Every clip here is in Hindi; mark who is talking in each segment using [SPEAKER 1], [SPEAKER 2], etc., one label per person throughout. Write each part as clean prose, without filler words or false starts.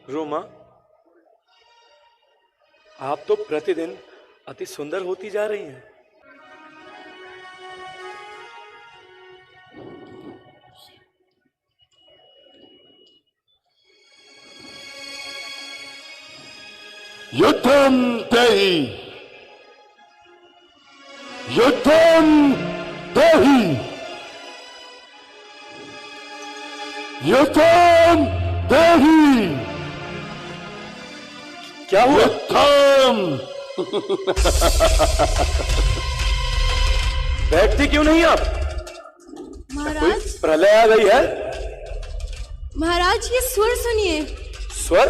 [SPEAKER 1] रोमा, आप तो प्रतिदिन अति सुंदर होती जा रही हैं।
[SPEAKER 2] युद्धम देहि, युद्धम देहि, युद्धम देहि।
[SPEAKER 1] क्या हुआ?
[SPEAKER 2] युद्धम।
[SPEAKER 1] बैठती क्यों नहीं आप?
[SPEAKER 3] महाराज,
[SPEAKER 1] प्रलय आ गई है?
[SPEAKER 3] महाराज ये स्वर सुनिए।
[SPEAKER 1] स्वर?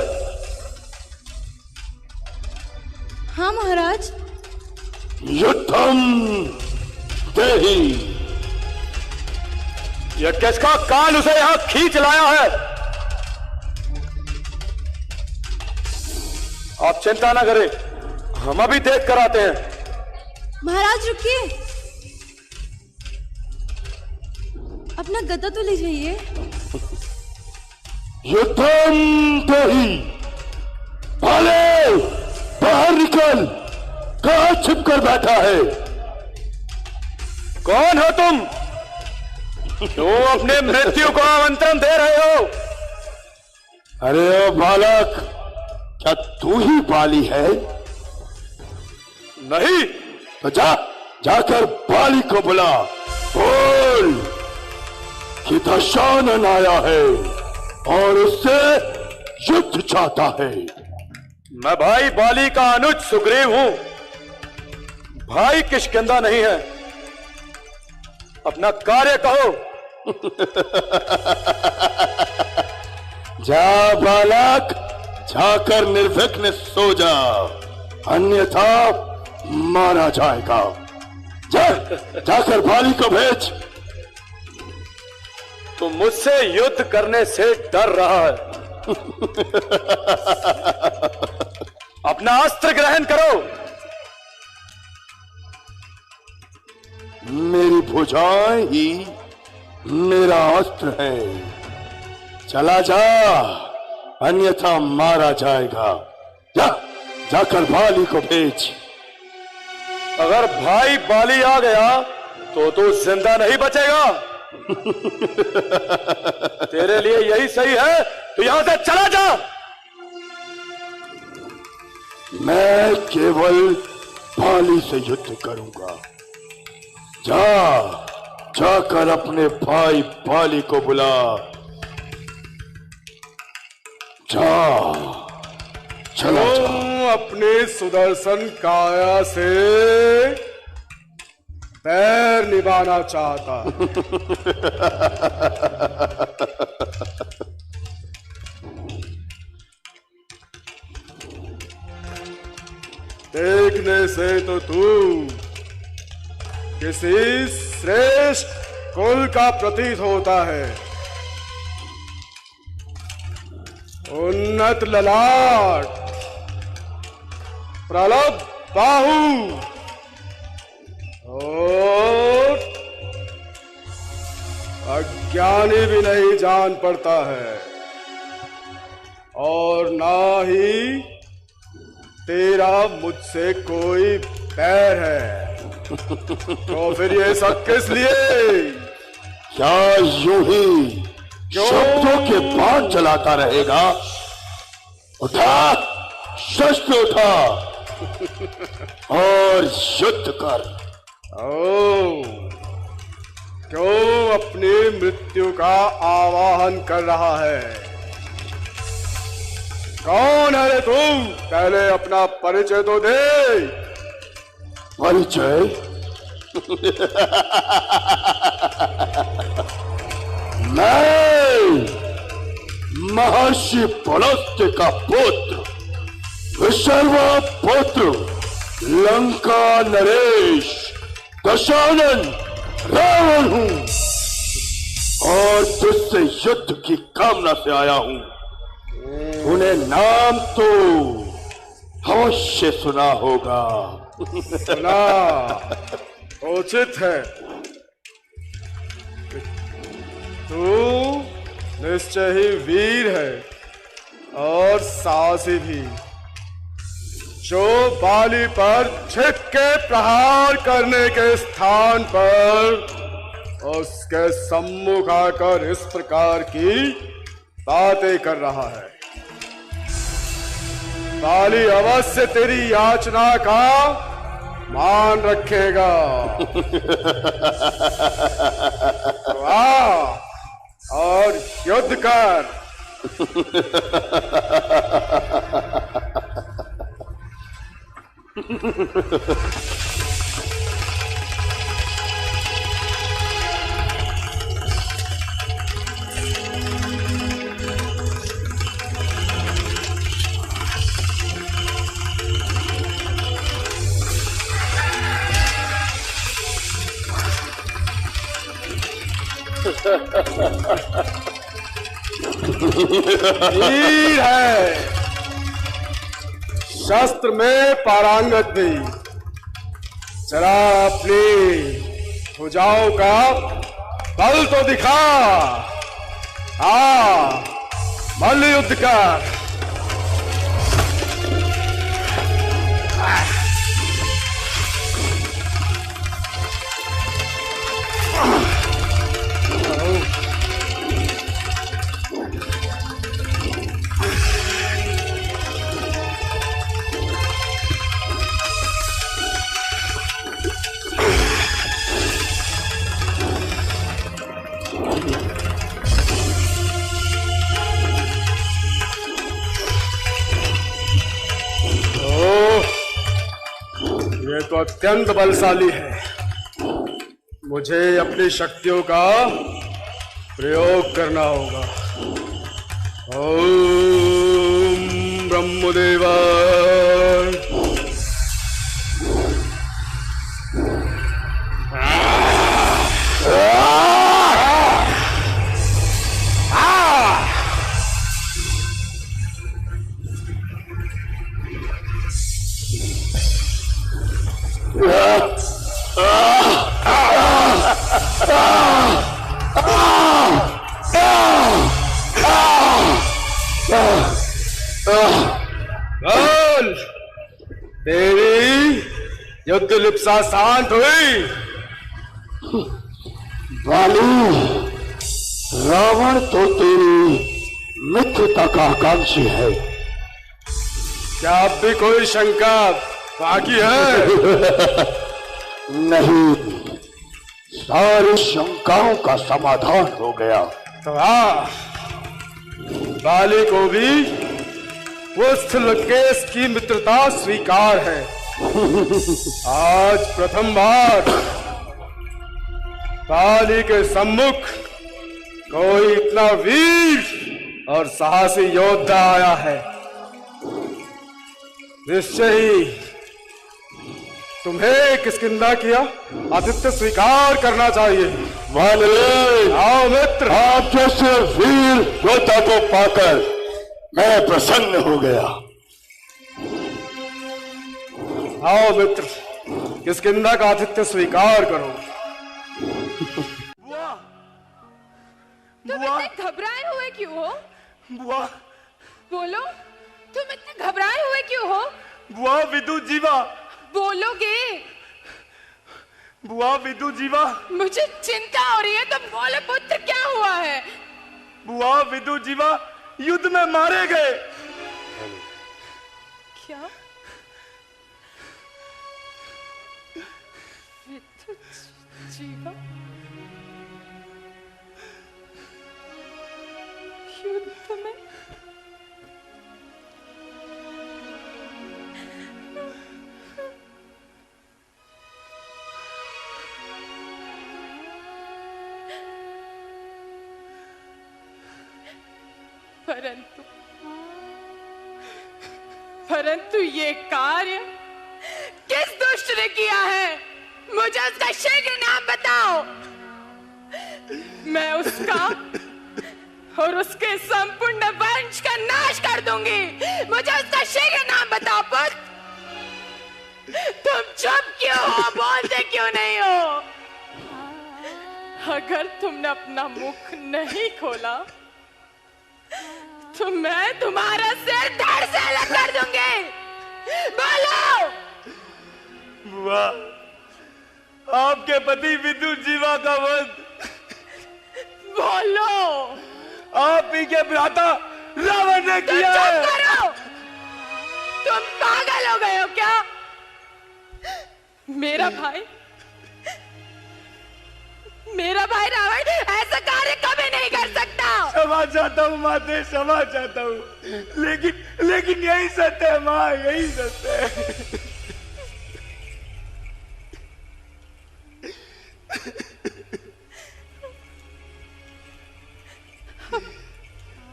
[SPEAKER 3] हाँ महाराज।
[SPEAKER 2] युद्धम देहि।
[SPEAKER 1] यह किसका कान उसे यहां खींच लाया है? आप चिंता ना करें, हम अभी देख कर आते हैं।
[SPEAKER 3] महाराज रुकिए, अपना गदा तो ले जाइए।
[SPEAKER 2] युद्धम देहि। भाले, बाहर निकल। कहां छिप कर बैठा है?
[SPEAKER 1] कौन हो तुम? क्यों अपने मृत्यु को आमंत्रण दे रहे हो?
[SPEAKER 2] अरे ओ बालक, क्या तू ही बाली है?
[SPEAKER 1] नहीं।
[SPEAKER 2] तो जाकर बाली को बुला, बोल कि दशानन आया है और उससे युद्ध चाहता है।
[SPEAKER 1] मैं भाई बाली का अनुज सुग्रीव हूं, भाई किष्किंधा नहीं है। अपना कार्य कहो।
[SPEAKER 2] जा बालक, जाकर निर्विघ्न सो जा, अन्यथा मारा जाएगा। जाकर बाली को भेज।
[SPEAKER 1] तो मुझसे युद्ध करने से डर रहा है। अपना अस्त्र ग्रहण करो।
[SPEAKER 2] मेरी भुजाएं ही मेरा अस्त्र है। चला जा, अन्यथा मारा जाएगा। जाकर बाली को भेज।
[SPEAKER 1] अगर भाई बाली आ गया तो तू जिंदा नहीं बचेगा। तेरे लिए यही सही है, तो यहां से चला जा।
[SPEAKER 2] मैं केवल बाली से युद्ध करूंगा। जाकर अपने भाई बाली को बुला। चला जा।
[SPEAKER 4] अपने सुदर्शन काया से पैर निभाना चाहता। देखने से तो तू किसी श्रेष्ठ कुल का प्रतीत होता है। उन्नत ललाट, प्रलभ बाहु और अज्ञानी भी नहीं जान पड़ता है, और ना ही तेरा मुझसे कोई बैर है। तो फिर ये सब किस लिए?
[SPEAKER 2] क्या यूं ही शब्दों के बाण चलाता रहेगा? उठा, शस्त्र उठा और युद्ध कर।
[SPEAKER 4] क्यों अपनी मृत्यु का आवाहन कर रहा है? कौन है रे तू? पहले अपना परिचय तो दे।
[SPEAKER 2] परिचय? मैं महर्षि पुलस्त्य का पुत्र, विशर्वा पुत्र, लंका नरेश, दशानन रावण हूं, और तुझसे युद्ध की कामना से आया हूं। उन्हें नाम तो अवश्य सुना होगा।
[SPEAKER 4] सुना, उचित है। तू निश्चय ही वीर है और साहसी भी, जो बाली पर छिप के प्रहार करने के स्थान पर उसके सम्मुख आकर इस प्रकार की बातें कर रहा है। बाली अवश्य तेरी याचना का मान रखेगा। तो आ और युद्ध कर। वीर है, शस्त्र में पारंगत भी, जरा अपनी भुजाओं का बल तो दिखा। हाँ, मल्ल युद्ध कर। ये तो अत्यंत बलशाली है। मुझे अपनी शक्तियों का प्रयोग करना होगा। ओम ब्रह्मदेवा। तेरी युद्ध लिप्सा शांत हुई?
[SPEAKER 2] बाली, रावण तो तेरी मित्रता का आकांक्षी है।
[SPEAKER 4] क्या अब भी कोई शंका बाकी है?
[SPEAKER 2] नहीं, सारी शंकाओं का समाधान हो गया।
[SPEAKER 4] तो हाँ, बाली को भी उस लकेश की मित्रता स्वीकार है। आज प्रथम बार बाली के सम्मुख कोई इतना वीर और साहसी योद्धा आया है। निश्चय ही तुम्हें किष्किंधा किया आदित्य स्वीकार करना चाहिए।
[SPEAKER 2] मान ले,
[SPEAKER 4] आओ मित्र।
[SPEAKER 2] आप जैसे वीर योद्धा को पाकर मैं प्रसन्न हो गया।
[SPEAKER 4] आओ मित्र, किष्किंधा का आतिथ्य स्वीकार करो।
[SPEAKER 5] बुआ,
[SPEAKER 6] तुम इतने घबराए हुए क्यों हो?
[SPEAKER 5] बुआ,
[SPEAKER 6] बोलो, तुम इतने घबराए हुए क्यों हो?
[SPEAKER 5] बुआ विदु जीवा।
[SPEAKER 6] बोलोगे?
[SPEAKER 5] बुआ विदु जीवा।
[SPEAKER 6] मुझे चिंता हो रही है, तुम बोलो पुत्र, क्या हुआ है?
[SPEAKER 5] बुआ विदु जीवा युद्ध में मारे गए।
[SPEAKER 6] क्या? विदु जीवा युद्ध में? परंतु ये कार्य किस दुष्ट ने किया है? मुझे उसका शीघ्र नाम बताओ। मैं उसका और उसके संपूर्ण वंश का नाश कर दूंगी। मुझे उसका शीघ्र नाम बताओ पुत्र। तुम चुप क्यों हो? बोलते क्यों नहीं हो? अगर तुमने अपना मुख नहीं खोला तो मैं तुम्हारा सिर धड़ से अलग कर दूंगी। बोलो।
[SPEAKER 5] बुआ, आपके पति विद्युत जीवा का वध
[SPEAKER 6] बोलो।
[SPEAKER 5] आप ही के भ्राता रावण ने
[SPEAKER 6] तुम
[SPEAKER 5] किया है।
[SPEAKER 6] चुप करो। तुम पागल हो गए हो क्या? मेरा भाई रावण ऐसा कार्य कभी नहीं कर सकता।
[SPEAKER 5] क्षमा चाहता हूँ माते, क्षमा चाहता हूँ, लेकिन यही सत्य है माँ, यही सत्य है।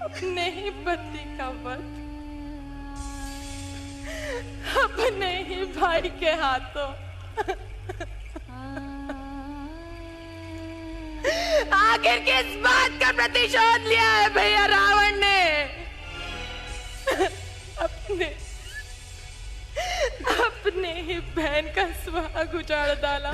[SPEAKER 6] अपने ही पति का वध अपने ही भाई के हाथों। आखिर किस बात का प्रतिशोध लिया है भैया रावण ने? अपने ही बहन का सुहाग उजाड़ डाला।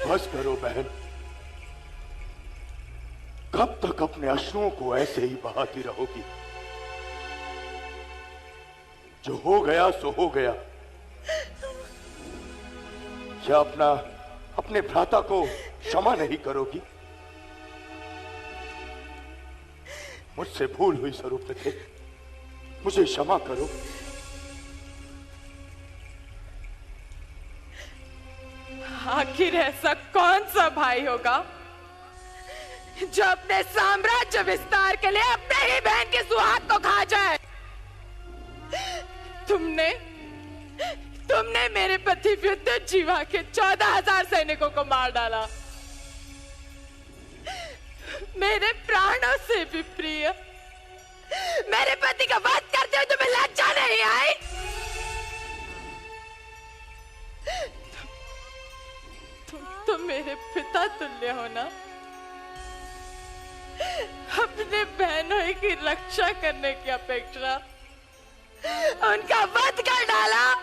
[SPEAKER 2] बस करो बहन, कब तक अपने अश्रुओं को ऐसे ही बहाती रहोगी? जो हो गया सो हो गया। क्या अपने भ्राता को क्षमा नहीं करोगी? मुझसे भूल हुई स्वरूपते, मुझे क्षमा करो।
[SPEAKER 6] आखिर ऐसा कौन सा भाई होगा जो अपने साम्राज्य विस्तार के लिए अपने ही बहन के सुहाग को खा जाए? तुमने मेरे पति विद्युत जीवा के 14,000 सैनिकों को मार डाला। मेरे प्राणों से भी प्रिय मेरे पति का वध करते हुए तुम्हें लज्जा नहीं आई? तुम मेरे पिता तुल्य हो ना? अपने बहनों की रक्षा करने की अपेक्षा उनका वध कर डाला।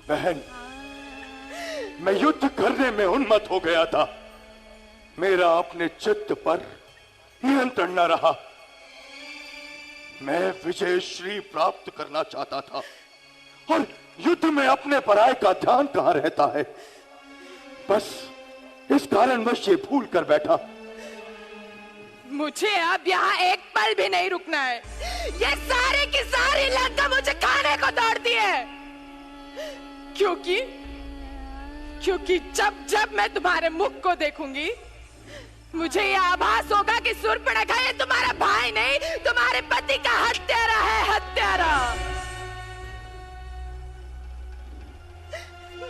[SPEAKER 2] बहन, मैं युद्ध करने में उन्मत्त हो गया था। मेरा अपने चित्त पर नियंत्रण न रहा। मैं विजय श्री प्राप्त करना चाहता था और युद्ध में अपने पराये का ध्यान कहां रहता है। बस इस कारणवश ये भूल कर बैठा।
[SPEAKER 6] मुझे अब यहाँ एक पल भी नहीं रुकना है। ये सारी की सारी लंका मुझे खाने को दौड़ती है। क्योंकि जब मैं तुम्हारे मुख को देखूंगी, मुझे यह आभास होगा कि शूर्पणखा ये तुम्हारा भाई नहीं, तुम्हारे पति का हत्यारा है, हत्यारा।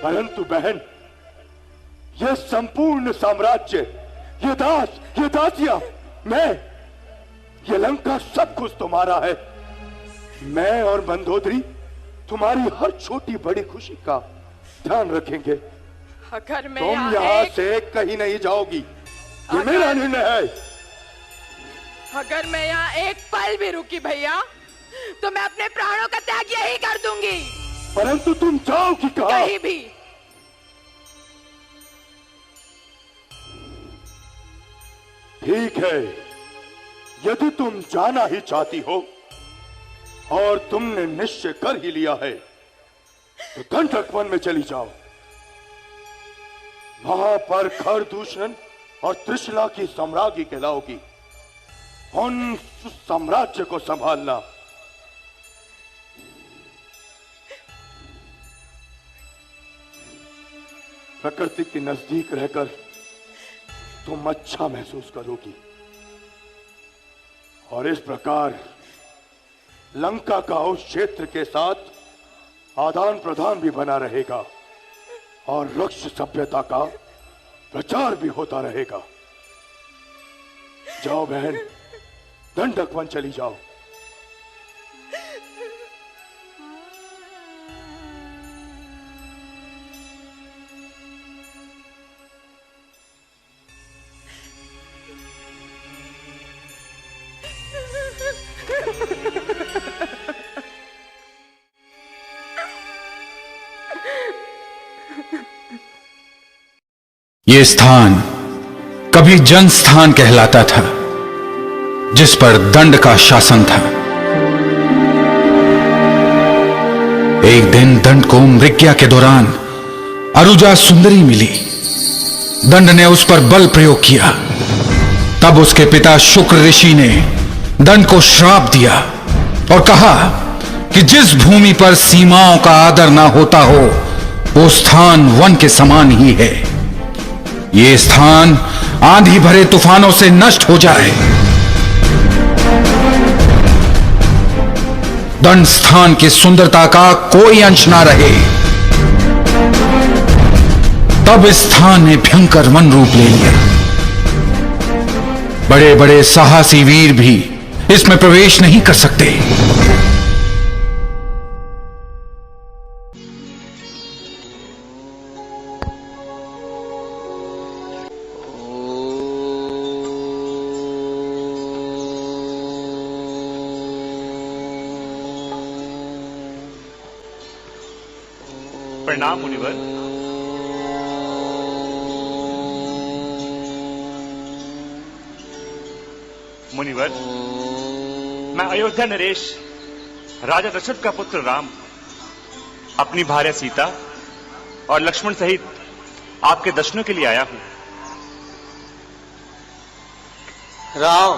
[SPEAKER 2] परंतु बहन, यह संपूर्ण साम्राज्य, ये दास, ये दासियां, मैं, ये लंका सब कुछ तुम्हारा है। मैं और मंदोदरी तुम्हारी हर छोटी बड़ी खुशी का ध्यान रखेंगे।
[SPEAKER 6] अगर मैं
[SPEAKER 2] तुम यहाँ से कहीं नहीं जाओगी, ये मेरा निर्णय है।
[SPEAKER 6] अगर मैं यहाँ एक पल भी रुकी भैया, तो मैं अपने प्राणों का त्याग यही कर दूंगी।
[SPEAKER 2] परंतु तुम जाओगी कहाँ?
[SPEAKER 6] कहीं भी।
[SPEAKER 2] ठीक है, यदि तुम जाना ही चाहती हो और तुमने निश्चय कर ही लिया है तो दंडक वन में चली जाओ। वहां पर खरदूषण और त्रिशला की सम्राज्ञी कहलाओगी। उन साम्राज्य को संभालना। प्रकृति के नजदीक रहकर तुम अच्छा महसूस करोगी और इस प्रकार लंका का उस क्षेत्र के साथ आदान प्रदान भी बना रहेगा और वृक्ष सभ्यता का प्रचार भी होता रहेगा। जाओ बहन, दंडक वन चली जाओ।
[SPEAKER 7] ये स्थान कभी जन स्थान कहलाता था, जिस पर दंड का शासन था। एक दिन दंड को मृग्या के दौरान अरुजा सुंदरी मिली। दंड ने उस पर बल प्रयोग किया। तब उसके पिता शुक्र ऋषि ने दंड को श्राप दिया और कहा कि जिस भूमि पर सीमाओं का आदर ना होता हो वो स्थान वन के समान ही है। ये स्थान आंधी भरे तूफानों से नष्ट हो जाए। दंड स्थान की सुंदरता का कोई अंश ना रहे। तब इस स्थान ने भयंकर वन रूप ले लिया। बड़े बड़े साहसी वीर भी इसमें प्रवेश नहीं कर सकते।
[SPEAKER 8] प्रणाम मुनिवर। मुनिवर, मैं अयोध्या नरेश राजा दशरथ का पुत्र राम अपनी भार्या सीता और लक्ष्मण सहित आपके दर्शनों के लिए आया हूं।
[SPEAKER 9] राम,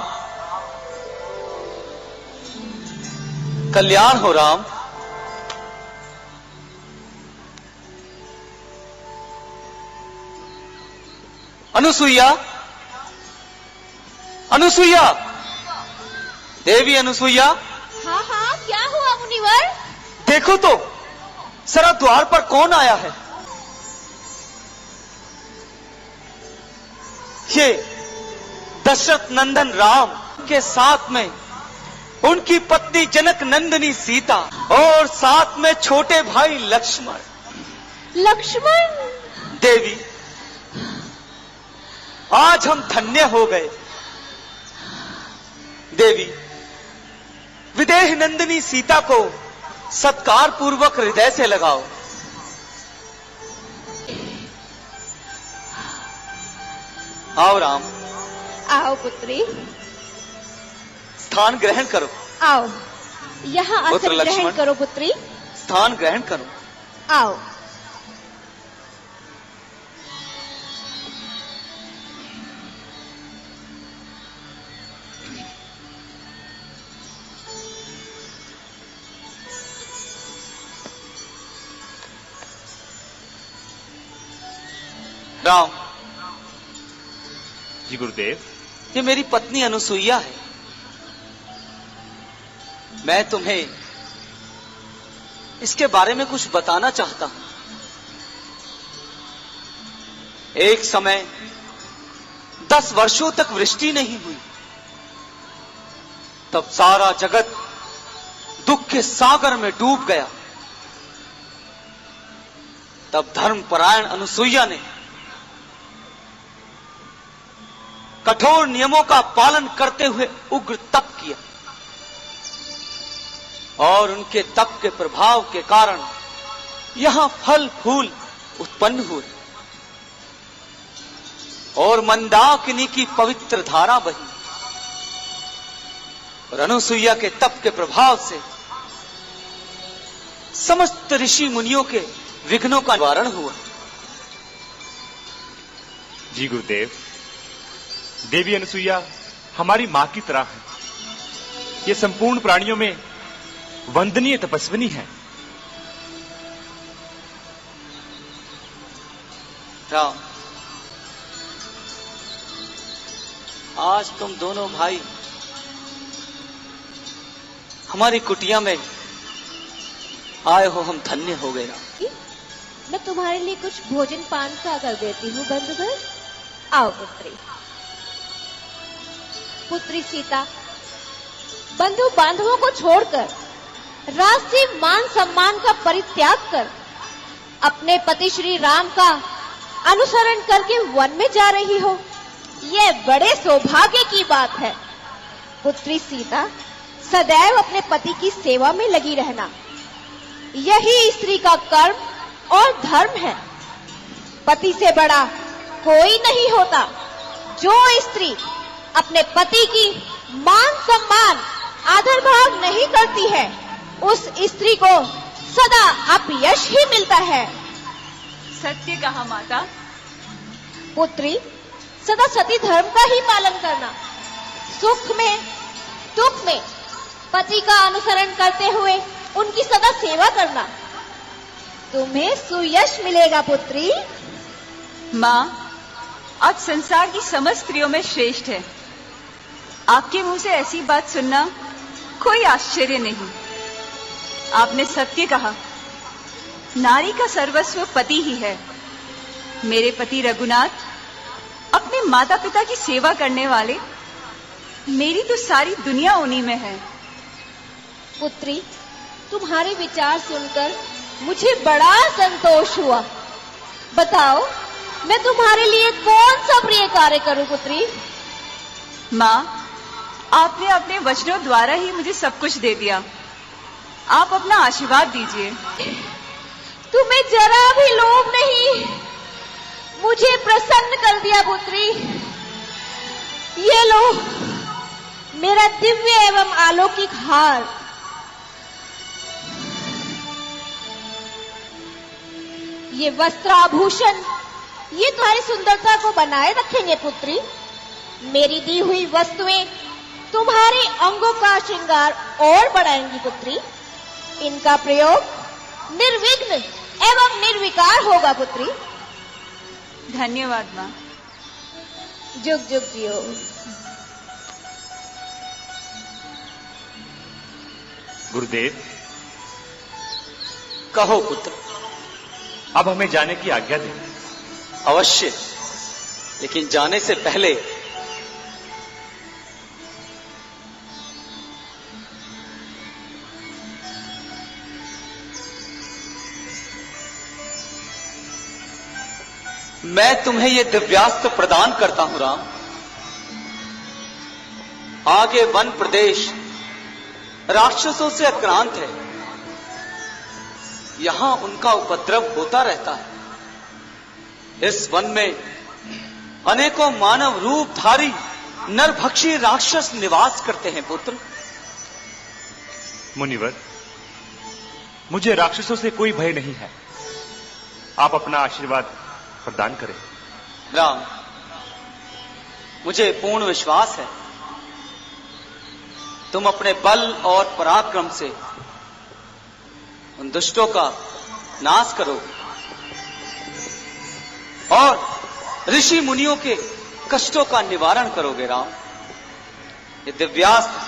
[SPEAKER 9] कल्याण हो राम। अनुसुईया, अनुसुईया, देवी अनुसुईया।
[SPEAKER 10] हाँ हाँ, क्या हुआ मुनिवर?
[SPEAKER 9] देखो तो जरा द्वार पर कौन आया है। ये दशरथ नंदन राम के साथ में उनकी पत्नी जनक नंदिनी सीता और साथ में छोटे भाई लक्ष्मण।
[SPEAKER 10] लक्ष्मण?
[SPEAKER 9] देवी, आज हम धन्य हो गए। देवी, विदेह नंदिनी सीता को सत्कार पूर्वक हृदय से लगाओ। आओ राम।
[SPEAKER 10] आओ पुत्री।
[SPEAKER 9] स्थान ग्रहण करो।
[SPEAKER 10] आओ, यहाँ आसन
[SPEAKER 9] पुत्र
[SPEAKER 10] ग्रहण
[SPEAKER 9] लक्ष्मण।
[SPEAKER 10] करो पुत्री।
[SPEAKER 9] स्थान ग्रहण करो।
[SPEAKER 10] आओ।
[SPEAKER 9] राम
[SPEAKER 8] जी गुरुदेव।
[SPEAKER 9] ये मेरी पत्नी अनुसुईया है। मैं तुम्हें इसके बारे में कुछ बताना चाहता हूं। एक समय 10 वर्षों तक वृष्टि नहीं हुई। तब सारा जगत दुख के सागर में डूब गया। तब धर्मपरायण अनुसुईया ने कठोर नियमों का पालन करते हुए उग्र तप किया और उनके तप के प्रभाव के कारण यहां फल फूल उत्पन्न हुए। और मंदाकिनी की पवित्र धारा बही और अनुसुईया के तप के प्रभाव से समस्त ऋषि मुनियों के विघ्नों का निवारण हुआ।
[SPEAKER 8] जी गुरुदेव, देवी अनुसुईया हमारी मां की तरह है। ये संपूर्ण प्राणियों में वंदनीय तपस्विनी है।
[SPEAKER 9] राम, आज तुम दोनों भाई हमारी कुटिया में आए हो, हम धन्य हो गए।
[SPEAKER 10] मैं तुम्हारे लिए कुछ भोजन पान का कर देती हूँ बंधुगण। आओ पुत्री। पुत्री सीता, बंधु बांधवों को छोड़कर, राष्ट्रीय मान सम्मान का परित्याग कर अपने पति श्री राम का अनुसरण करके वन में जा रही हो, यह बड़े सौभाग्य की बात है। पुत्री सीता, सदैव अपने पति की सेवा में लगी रहना, यही स्त्री का कर्म और धर्म है। पति से बड़ा कोई नहीं होता। जो स्त्री अपने पति की मान सम्मान आदर भाव नहीं करती है, उस स्त्री को सदा अपयश ही मिलता है।
[SPEAKER 6] सत्य कहा माता।
[SPEAKER 10] पुत्री, सदा सती धर्म का ही पालन करना, सुख में दुख में पति का अनुसरण करते हुए उनकी सदा सेवा करना, तुम्हें सुयश मिलेगा पुत्री।
[SPEAKER 6] माँ, आज संसार की समस्त स्त्रियों में श्रेष्ठ है। आपके मुंह से ऐसी बात सुनना कोई आश्चर्य नहीं। आपने सत्य कहा, नारी का सर्वस्व पति ही है। मेरे पति रघुनाथ अपने माता पिता की सेवा करने वाले, मेरी तो सारी दुनिया उन्हीं में है।
[SPEAKER 10] पुत्री, तुम्हारे विचार सुनकर मुझे बड़ा संतोष हुआ। बताओ, मैं तुम्हारे लिए कौन सा प्रिय कार्य करूं पुत्री?
[SPEAKER 6] माँ, आपने अपने वचनों द्वारा ही मुझे सब कुछ दे दिया। आप अपना आशीर्वाद दीजिए।
[SPEAKER 10] तुम्हें जरा भी लोभ नहीं, मुझे प्रसन्न कर दिया पुत्री। ये लो मेरा दिव्य एवं अलौकिक हार। ये वस्त्राभूषण, ये तुम्हारी सुंदरता को बनाए रखेंगे पुत्री। मेरी दी हुई वस्तुएं तुम्हारे अंगों का श्रृंगार और बढ़ाएंगी पुत्री। इनका प्रयोग निर्विघ्न एवं निर्विकार होगा पुत्री।
[SPEAKER 6] धन्यवाद माँ।
[SPEAKER 10] जुग जुग जियो।
[SPEAKER 8] गुरुदेव,
[SPEAKER 9] कहो पुत्र।
[SPEAKER 8] अब हमें जाने की आज्ञा दें।
[SPEAKER 9] अवश्य, लेकिन जाने से पहले मैं तुम्हें यह दिव्यास्त्र प्रदान करता हूं राम। आगे वन प्रदेश राक्षसों से आक्रांत है, यहां उनका उपद्रव होता रहता है। इस वन में अनेकों मानव रूपधारी नरभक्षी राक्षस निवास करते हैं पुत्र।
[SPEAKER 8] मुनिवर, मुझे राक्षसों से कोई भय नहीं है। आप अपना आशीर्वाद प्रदान करें।
[SPEAKER 9] राम, मुझे पूर्ण विश्वास है तुम अपने बल और पराक्रम से उन दुष्टों का नाश करोगे और ऋषि मुनियों के कष्टों का निवारण करोगे राम। ये दिव्यास्त्र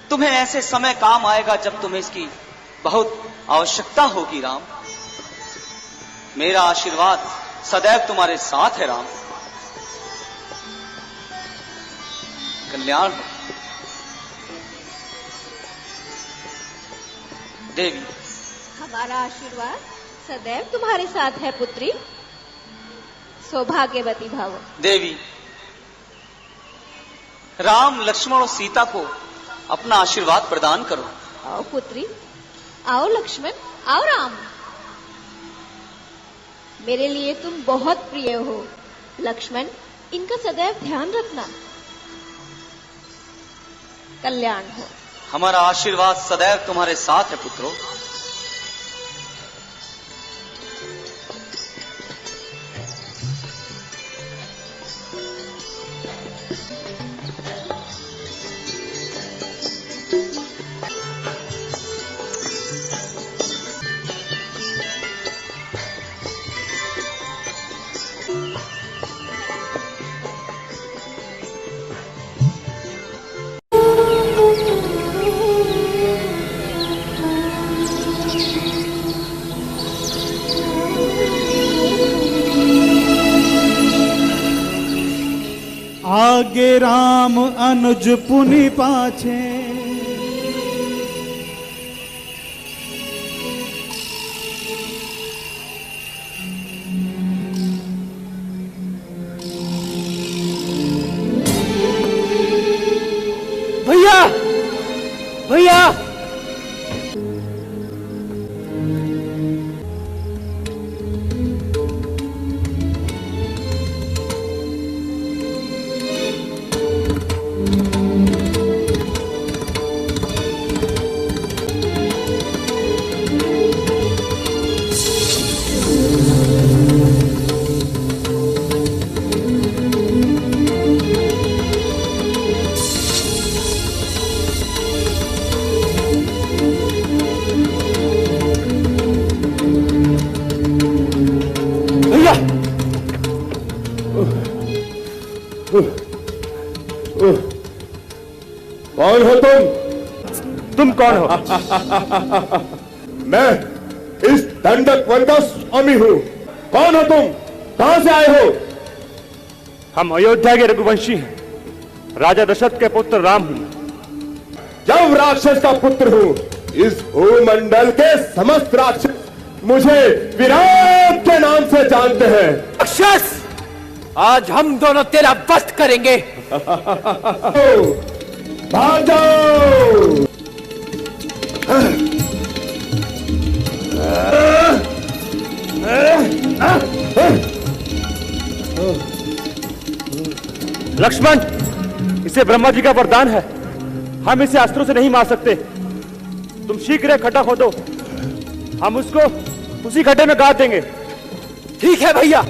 [SPEAKER 9] तुम्हें ऐसे समय काम आएगा जब तुम्हें इसकी बहुत आवश्यकता होगी राम। मेरा आशीर्वाद सदैव तुम्हारे साथ है राम। कल्याण हो। देवी,
[SPEAKER 10] हमारा आशीर्वाद सदैव तुम्हारे साथ है पुत्री। सौभाग्यवती भव।
[SPEAKER 9] देवी, राम, लक्ष्मण और सीता को अपना आशीर्वाद प्रदान करो।
[SPEAKER 10] आओ पुत्री, आओ लक्ष्मण, आओ राम। मेरे लिए तुम बहुत प्रिय हो। लक्ष्मण, इनका सदैव ध्यान रखना। कल्याण हो।
[SPEAKER 9] हमारा आशीर्वाद सदैव तुम्हारे साथ है पुत्रों।
[SPEAKER 11] आगे राम अनुज पुनि पाछे,
[SPEAKER 5] भैया भैया
[SPEAKER 2] कौन हो
[SPEAKER 1] तुम कौन हो?
[SPEAKER 2] मैं इस दंडक वन का स्वामी हूँ। कौन हो तुम? कहां से आए हो?
[SPEAKER 1] हम अयोध्या के रघुवंशी हैं, राजा दशरथ के पुत्र राम हूं।
[SPEAKER 2] जब राक्षस का पुत्र हूँ, इस भूमंडल के समस्त राक्षस मुझे विराट के नाम से जानते हैं।
[SPEAKER 5] राक्षस, आज हम दोनों तेरा वध करेंगे।
[SPEAKER 2] भाग जाओ।
[SPEAKER 1] लक्ष्मण, इसे ब्रह्मा जी का वरदान है, हम इसे अस्त्रों से नहीं मार सकते। तुम शीघ्र खड्डा खोदो, हम उसको उसी खड्डे में गाड़ देंगे।
[SPEAKER 5] ठीक है भैया।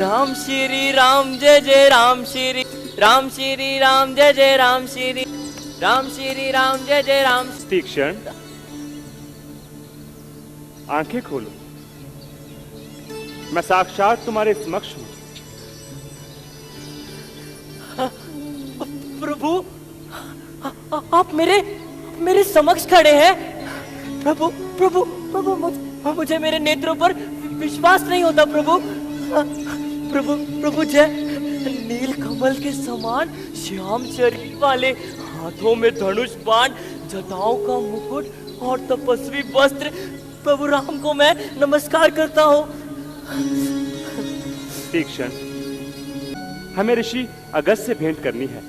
[SPEAKER 12] राम श्री राम जय जय राम श्री राम जय जय राम श्री राम जय जय राम।
[SPEAKER 1] तीक्ष्ण, आंखें खोलो, मैं साक्षात तुम्हारे समक्ष हूं।
[SPEAKER 12] प्रभु, आप मेरे समक्ष खड़े हैं। प्रभु प्रभु प्रभु, मुझे मेरे नेत्रों पर विश्वास नहीं होता। प्रभु प्रभु प्रभु, जय नील कमल के समान श्याम शरीर वाले, हाथों में धनुष बाण, जटाओं का मुकुट और तपस्वी वस्त्र प्रभु राम को मैं नमस्कार करता हूँ।
[SPEAKER 1] तीक्ष्ण, हमें ऋषि अगस्त से भेंट करनी है।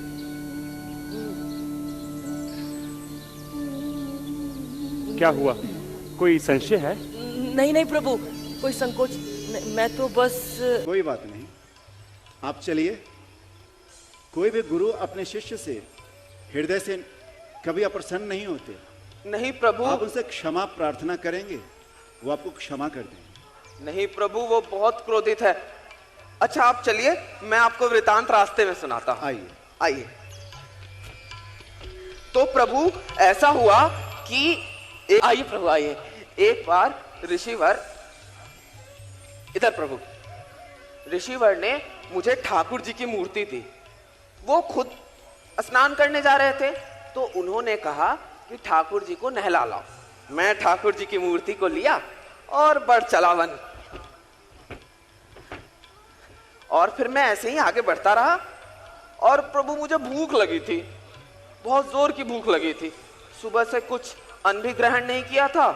[SPEAKER 1] क्या हुआ, कोई संशय है?
[SPEAKER 12] नहीं नहीं प्रभु, कोई संकोच, मैं तो बस।
[SPEAKER 13] कोई बात नहीं, आप चलिए। कोई भी गुरु अपने शिष्य से हृदय से कभी अप्रसन्न नहीं होते।
[SPEAKER 14] नहीं प्रभु।
[SPEAKER 13] आप उनसे क्षमा प्रार्थना करेंगे, वो आपको क्षमा कर देंगे।
[SPEAKER 14] नहीं प्रभु, वो बहुत क्रोधित है। अच्छा आप चलिए, मैं आपको वृतांत रास्ते में सुनाता हूं।
[SPEAKER 13] आइए
[SPEAKER 14] आइए। तो प्रभु ऐसा हुआ कि
[SPEAKER 12] आइए प्रभु आइए।
[SPEAKER 14] एक बार ऋषिवर, इधर प्रभु, ऋषिवर ने मुझे ठाकुर जी की मूर्ति दी। वो खुद स्नान करने जा रहे थे, तो उन्होंने कहा कि ठाकुर जी को नहला लाओ। मैं ठाकुर जी की मूर्ति को लिया और बढ़ चला वन। और फिर मैं ऐसे ही आगे बढ़ता रहा और प्रभु मुझे भूख लगी थी, बहुत जोर की भूख लगी थी। सुबह से कुछ अन्न भी ग्रहण नहीं किया था,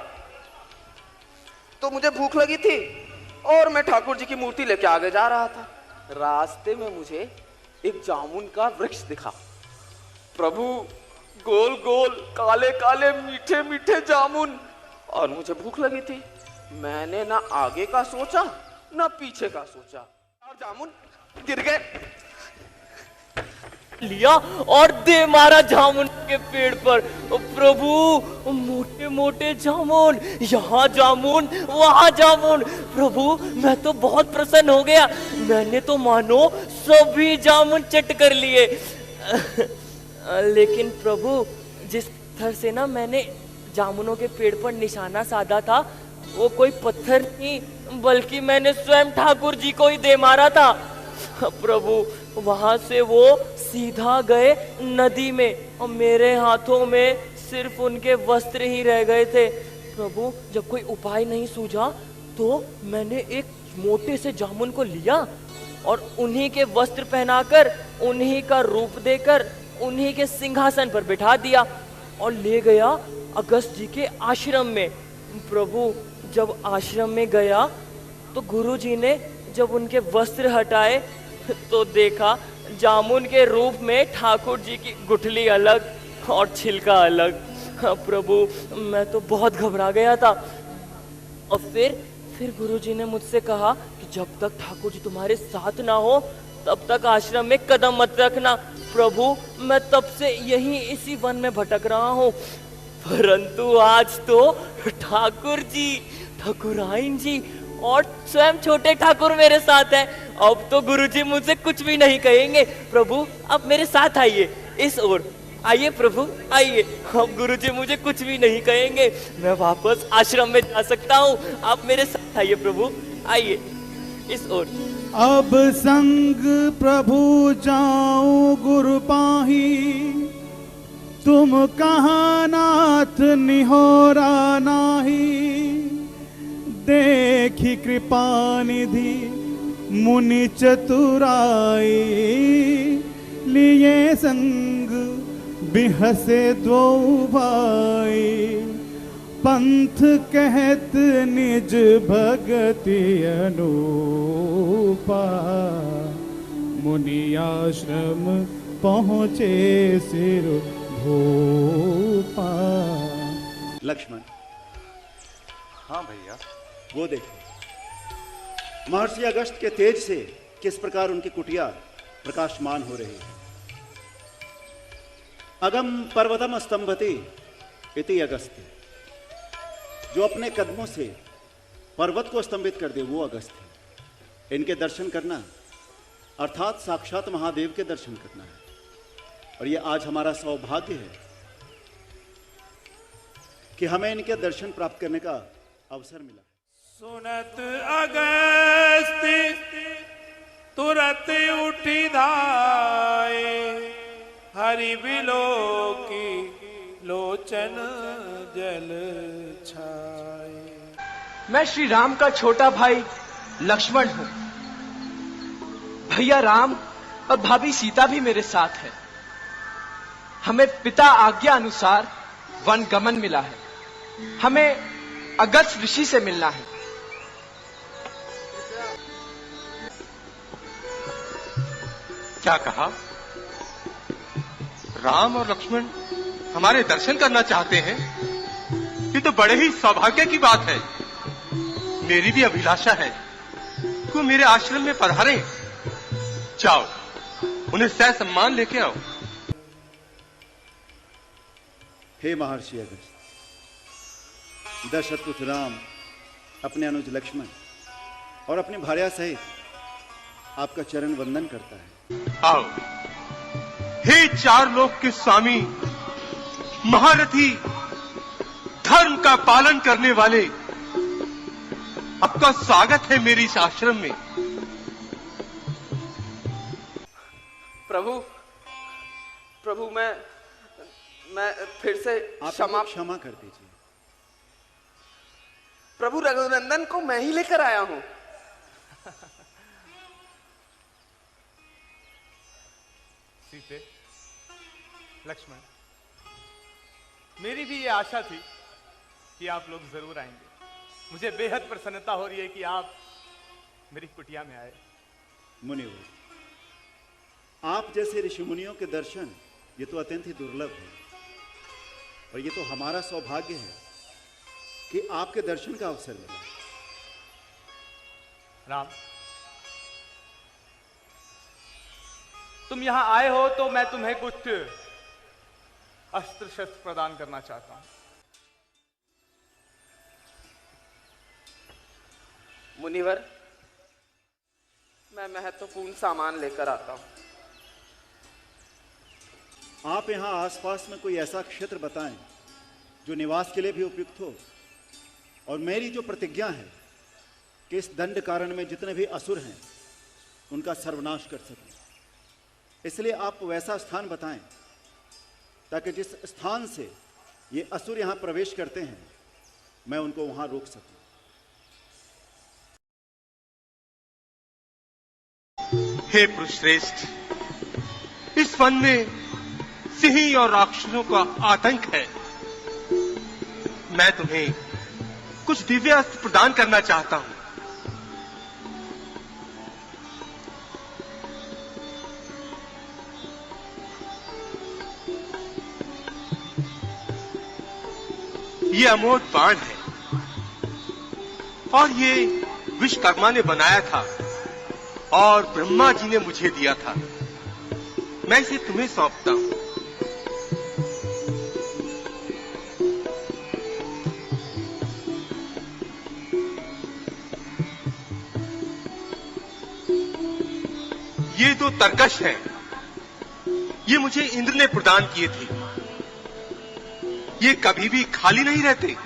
[SPEAKER 14] तो मुझे भूख लगी थी और मैं ठाकुर जी की मूर्ति लेके आगे जा रहा था। रास्ते में मुझे एक जामुन का वृक्ष दिखा। प्रभु गोल गोल काले काले मीठे मीठे जामुन, और मुझे भूख लगी थी। मैंने ना आगे का सोचा ना पीछे का सोचा, और जामुन गिर गए।
[SPEAKER 12] लिया और दे मारा जामुन के पेड़ पर। प्रभु मोटे मोटे जामुन, यहाँ जामुन वहाँ जामुन। प्रभु मैं तो बहुत प्रसन्न हो गया, मैंने तो मानो सभी जामुन चट कर लिए। लेकिन प्रभु जिस पत्थर से ना मैंने जामुनों के पेड़ पर निशाना साधा था, वो कोई पत्थर नहीं बल्कि मैंने स्वयं ठाकुर जी को ही दे मारा था। प्रभु वहां से वो सीधा गए नदी में और मेरे हाथों में सिर्फ उनके वस्त्र ही रह गए थे। प्रभु जब कोई उपाय नहीं सूझा तो मैंने एक मोटे से जामुन को लिया और उन्हीं के वस्त्र पहनाकर, उन्हीं का रूप देकर, उन्हीं के सिंहासन पर बिठा दिया और ले गया अगस्त जी के आश्रम में। प्रभु जब आश्रम में गया तो गुरु जी ने जब उनके वस्त्र हटाए तो देखा जामुन के रूप में ठाकुर जी की गुठली अलग और छिलका अलग। प्रभु मैं तो बहुत घबरा गया था। और फिर गुरु जी ने मुझसे कहा कि जब तक ठाकुर जी तुम्हारे साथ ना हो तब तक आश्रम में कदम मत रखना। प्रभु मैं तब से यहीं इसी वन में भटक रहा हूँ, परंतु आज तो ठाकुर जी, ठाकुराइन जी और स्वयं छोटे ठाकुर मेरे साथ हैं। अब तो गुरुजी मुझसे कुछ भी नहीं कहेंगे। प्रभु अब मेरे साथ आइए, इस ओर आइए प्रभु आइए। अब गुरुजी मुझे कुछ भी नहीं कहेंगे, मैं वापस आश्रम में जा सकता हूँ। आप मेरे साथ आइए प्रभु, आइए इस ओर।
[SPEAKER 11] अब संग प्रभु जाऊं गुरु पाही, तुम कहाँ नाथ निहोरा नाही। देखी कृपा निधि मुनि चतुराई, लिए संग बिहसे दो भाई। पंथ कहत निज भगति अनुपा, मुनि आश्रम पहुँचे सिर भूपा।
[SPEAKER 13] लक्ष्मण
[SPEAKER 8] हाँ भैया,
[SPEAKER 13] वो देखो महर्षि अगस्त के तेज से किस प्रकार उनकी कुटिया प्रकाशमान हो रही है। अगम पर्वतम स्तंभति इति अगस्त्य, जो अपने कदमों से पर्वत को स्तंभित कर दे वो अगस्त है। इनके दर्शन करना अर्थात साक्षात महादेव के दर्शन करना है। और ये आज हमारा सौभाग्य है कि हमें इनके दर्शन प्राप्त करने का अवसर मिला।
[SPEAKER 5] सुनत अगस्त्य तुरत उठी धाये, हरि बिलो की लोचन जल छाए।
[SPEAKER 9] मैं श्री राम का छोटा भाई लक्ष्मण हूं। भैया राम और भाभी सीता भी मेरे साथ है। हमें पिता आज्ञा अनुसार वन गमन मिला है। हमें अगस्त ऋषि से मिलना है।
[SPEAKER 15] क्या कहा? राम और लक्ष्मण हमारे दर्शन करना चाहते हैं? ये तो बड़े ही सौभाग्य की बात है। मेरी भी अभिलाषा है कि वो मेरे आश्रम में पधारें। जाओ उन्हें सह सम्मान लेके आओ।
[SPEAKER 13] हे महर्षि अगस्त, दशरथ पुत्र राम अपने अनुज लक्ष्मण और अपनी भार्या सहित आपका चरण वंदन करता है।
[SPEAKER 15] आओ हे चार लोक के स्वामी, महारथी, धर्म का पालन करने वाले, आपका स्वागत है मेरे इस आश्रम में।
[SPEAKER 14] प्रभु प्रभु मैं फिर से
[SPEAKER 13] क्षमा कर दीजिए।
[SPEAKER 14] प्रभु रघुनंदन को मैं ही लेकर आया हूं।
[SPEAKER 5] सीते, लक्ष्मण, मेरी भी ये आशा थी कि आप लोग जरूर आएंगे। मुझे बेहद प्रसन्नता हो रही है कि आप मेरी कुटिया में आए।
[SPEAKER 13] मुनिवर, आप जैसे ऋषि मुनियों के दर्शन ये तो अत्यंत ही दुर्लभ है, और ये तो हमारा सौभाग्य है कि आपके दर्शन का अवसर मिला।
[SPEAKER 5] राम, तुम यहां आए हो तो मैं तुम्हें कुछ अस्त्र शस्त्र प्रदान करना चाहता हूं।
[SPEAKER 14] मुनिवर, मैं महत्वपूर्ण सामान लेकर आता हूं।
[SPEAKER 13] आप यहां आसपास में कोई ऐसा क्षेत्र बताएं जो निवास के लिए भी उपयुक्त हो, और मेरी जो प्रतिज्ञा है कि इस दंड कारण में जितने भी असुर हैं उनका सर्वनाश कर सकें, इसलिए आप वैसा स्थान बताएं ताकि जिस स्थान से ये असुर यहां प्रवेश करते हैं मैं उनको वहां रोक सकूं।
[SPEAKER 15] हे पुरुषश्रेष्ठ, इस वन में सिंह और राक्षसों का आतंक है। मैं तुम्हें कुछ दिव्य अस्त्र प्रदान करना चाहता हूं। ये अमोघ बाण है और ये विश्वकर्मा ने बनाया था और ब्रह्मा जी ने मुझे दिया था। मैं इसे तुम्हें सौंपता हूं। ये दो तरकश है, ये मुझे इंद्र ने प्रदान किए थे। ये कभी भी खाली नहीं रहते,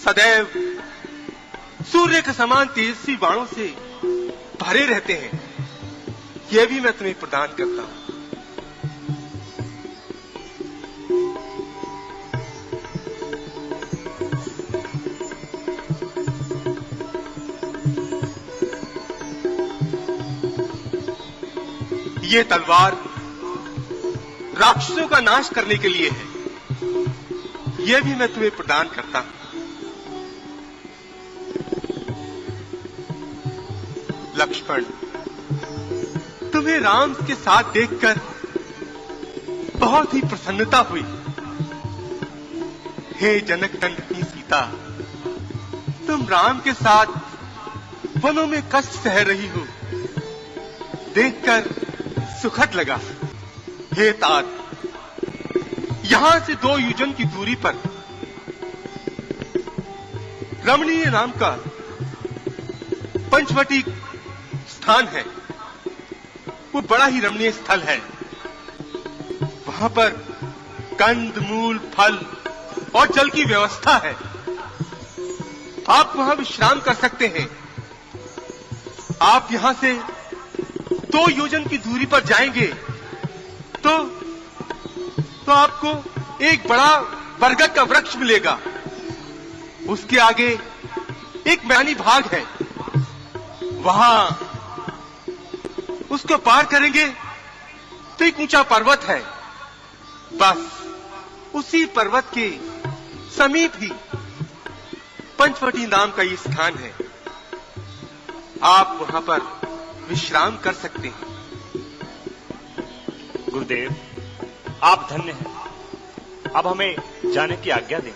[SPEAKER 15] सदैव सूर्य के समान तेजस्वी बाणों से भरे रहते हैं। ये भी मैं तुम्हें प्रदान करता हूं। ये तलवार राक्षसों का नाश करने के लिए है। यह भी मैं तुम्हें प्रदान करता हूं। लक्ष्मण, तुम्हें राम के साथ देखकर बहुत ही प्रसन्नता हुई। हे जनक नंदिनी सीता, तुम राम के साथ वनों में कष्ट सह रही हो, देखकर सुखद लगा। हे तात, यहां से 2 योजन की दूरी पर रमणीय नाम का पंचवटी स्थान है। वो बड़ा ही रमणीय स्थल है। वहां पर कंद मूल फल और जल की व्यवस्था है। आप वहां विश्राम कर सकते हैं। आप यहां से 2 योजन की दूरी पर जाएंगे तो आपको एक बड़ा बरगद का वृक्ष मिलेगा। उसके आगे एक मैदानी भाग है। वहां उसको पार करेंगे तो एक ऊंचा पर्वत है। बस उसी पर्वत के समीप ही पंचवटी नाम का ये स्थान है। आप वहां पर विश्राम कर सकते हैं।
[SPEAKER 8] गुरुदेव, आप धन्य हैं। अब हमें जाने की आज्ञा दें।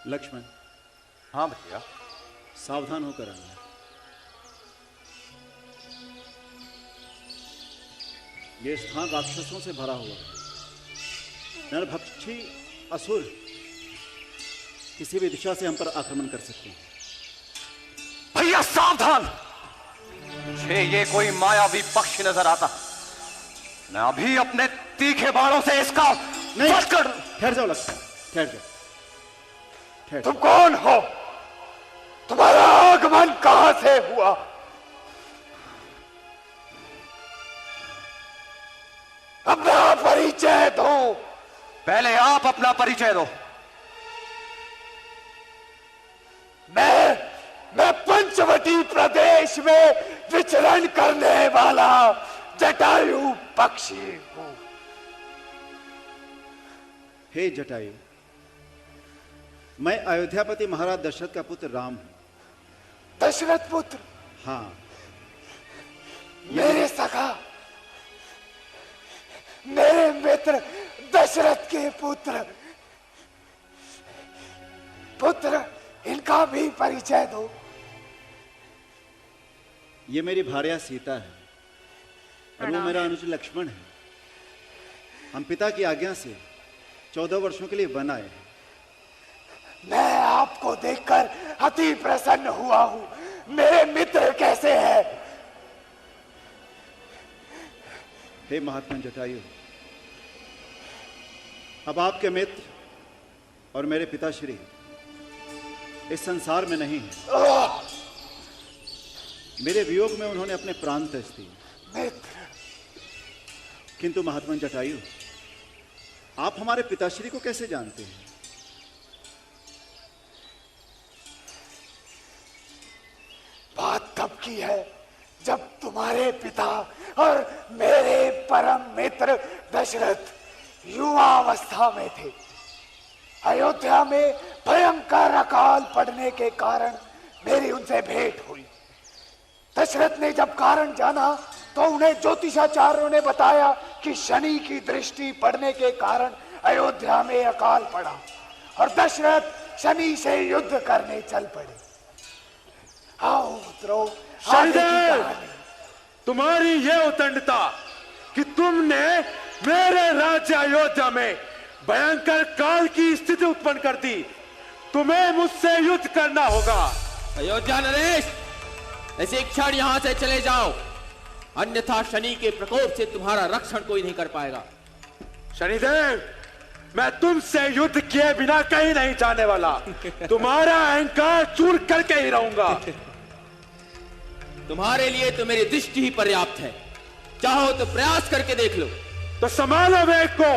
[SPEAKER 13] लक्ष्मण।
[SPEAKER 2] हाँ भैया।
[SPEAKER 13] सावधान होकर आना। यह स्थान राक्षसों से भरा हुआ है। नरभक्षी असुर किसी भी दिशा से हम पर आक्रमण कर सकते हैं।
[SPEAKER 2] भैया सावधान, मुझे ये कोई मायावी पक्षी नजर आता। मैं अभी अपने तीखे बाणों से इसका
[SPEAKER 13] नहीं कर। ठहर जाओ लक्ष्मण, ठहर जाओ।
[SPEAKER 2] तुम कौन हो? तुम्हारा आगमन कहां से हुआ? अपना परिचय दो। पहले आप अपना परिचय दो। मैं पंचवटी प्रदेश में विचरण करने वाला जटायु पक्षी हूं।
[SPEAKER 13] हे जटायु, मैं अयोध्यापति महाराज दशरथ का पुत्र राम हूं।
[SPEAKER 2] दशरथ पुत्र?
[SPEAKER 13] हाँ।
[SPEAKER 2] मेरे सखा, मेरे मित्र दशरथ के पुत्र। पुत्र, इनका भी परिचय दो।
[SPEAKER 13] ये मेरी भार्या सीता है और वो मेरा अनुज लक्ष्मण है। हम पिता की आज्ञा से 14 वर्षों के लिए वन आए हैं।
[SPEAKER 2] मैं आपको देखकर अति प्रसन्न हुआ हूं। मेरे मित्र कैसे हैं?
[SPEAKER 13] हे महात्मा जटायु, अब आपके मित्र और मेरे पिताश्री इस संसार में नहीं है। मेरे वियोग में उन्होंने अपने प्राण त्याग दिए। किंतु महात्मा जटायु, आप हमारे पिताश्री को कैसे जानते हैं?
[SPEAKER 2] बात तब की है जब तुम्हारे पिता और मेरे परम मित्र दशरथ युवावस्था में थे। अयोध्या में भयंकर अकाल पड़ने के कारण मेरी उनसे भेंट हुई। दशरथ ने जब कारण जाना तो उन्हें ज्योतिषाचार्यों ने बताया कि शनि की दृष्टि पड़ने के कारण अयोध्या में अकाल पड़ा और दशरथ शनि से युद्ध करने चल पड़े। आओ मित्रों,
[SPEAKER 16] शनिदेव, तुम्हारी यह उद्दंडता कि तुमने मेरे राज्य अयोध्या में भयंकर काल की स्थिति उत्पन्न कर दी। तुम्हें मुझसे युद्ध करना होगा।
[SPEAKER 17] अयोध्या नरेश, ऐसे क्षण यहां से चले जाओ, अन्यथा शनि के प्रकोप से तुम्हारा रक्षण कोई नहीं कर पाएगा।
[SPEAKER 16] शनिदेव, मैं तुमसे युद्ध किए बिना कहीं नहीं जाने वाला। तुम्हारा अहंकार चूर करके ही रहूंगा।
[SPEAKER 17] तुम्हारे लिए तो मेरी दृष्टि ही पर्याप्त है। चाहो तो प्रयास करके देख लो।
[SPEAKER 16] तो संभालो वेग को।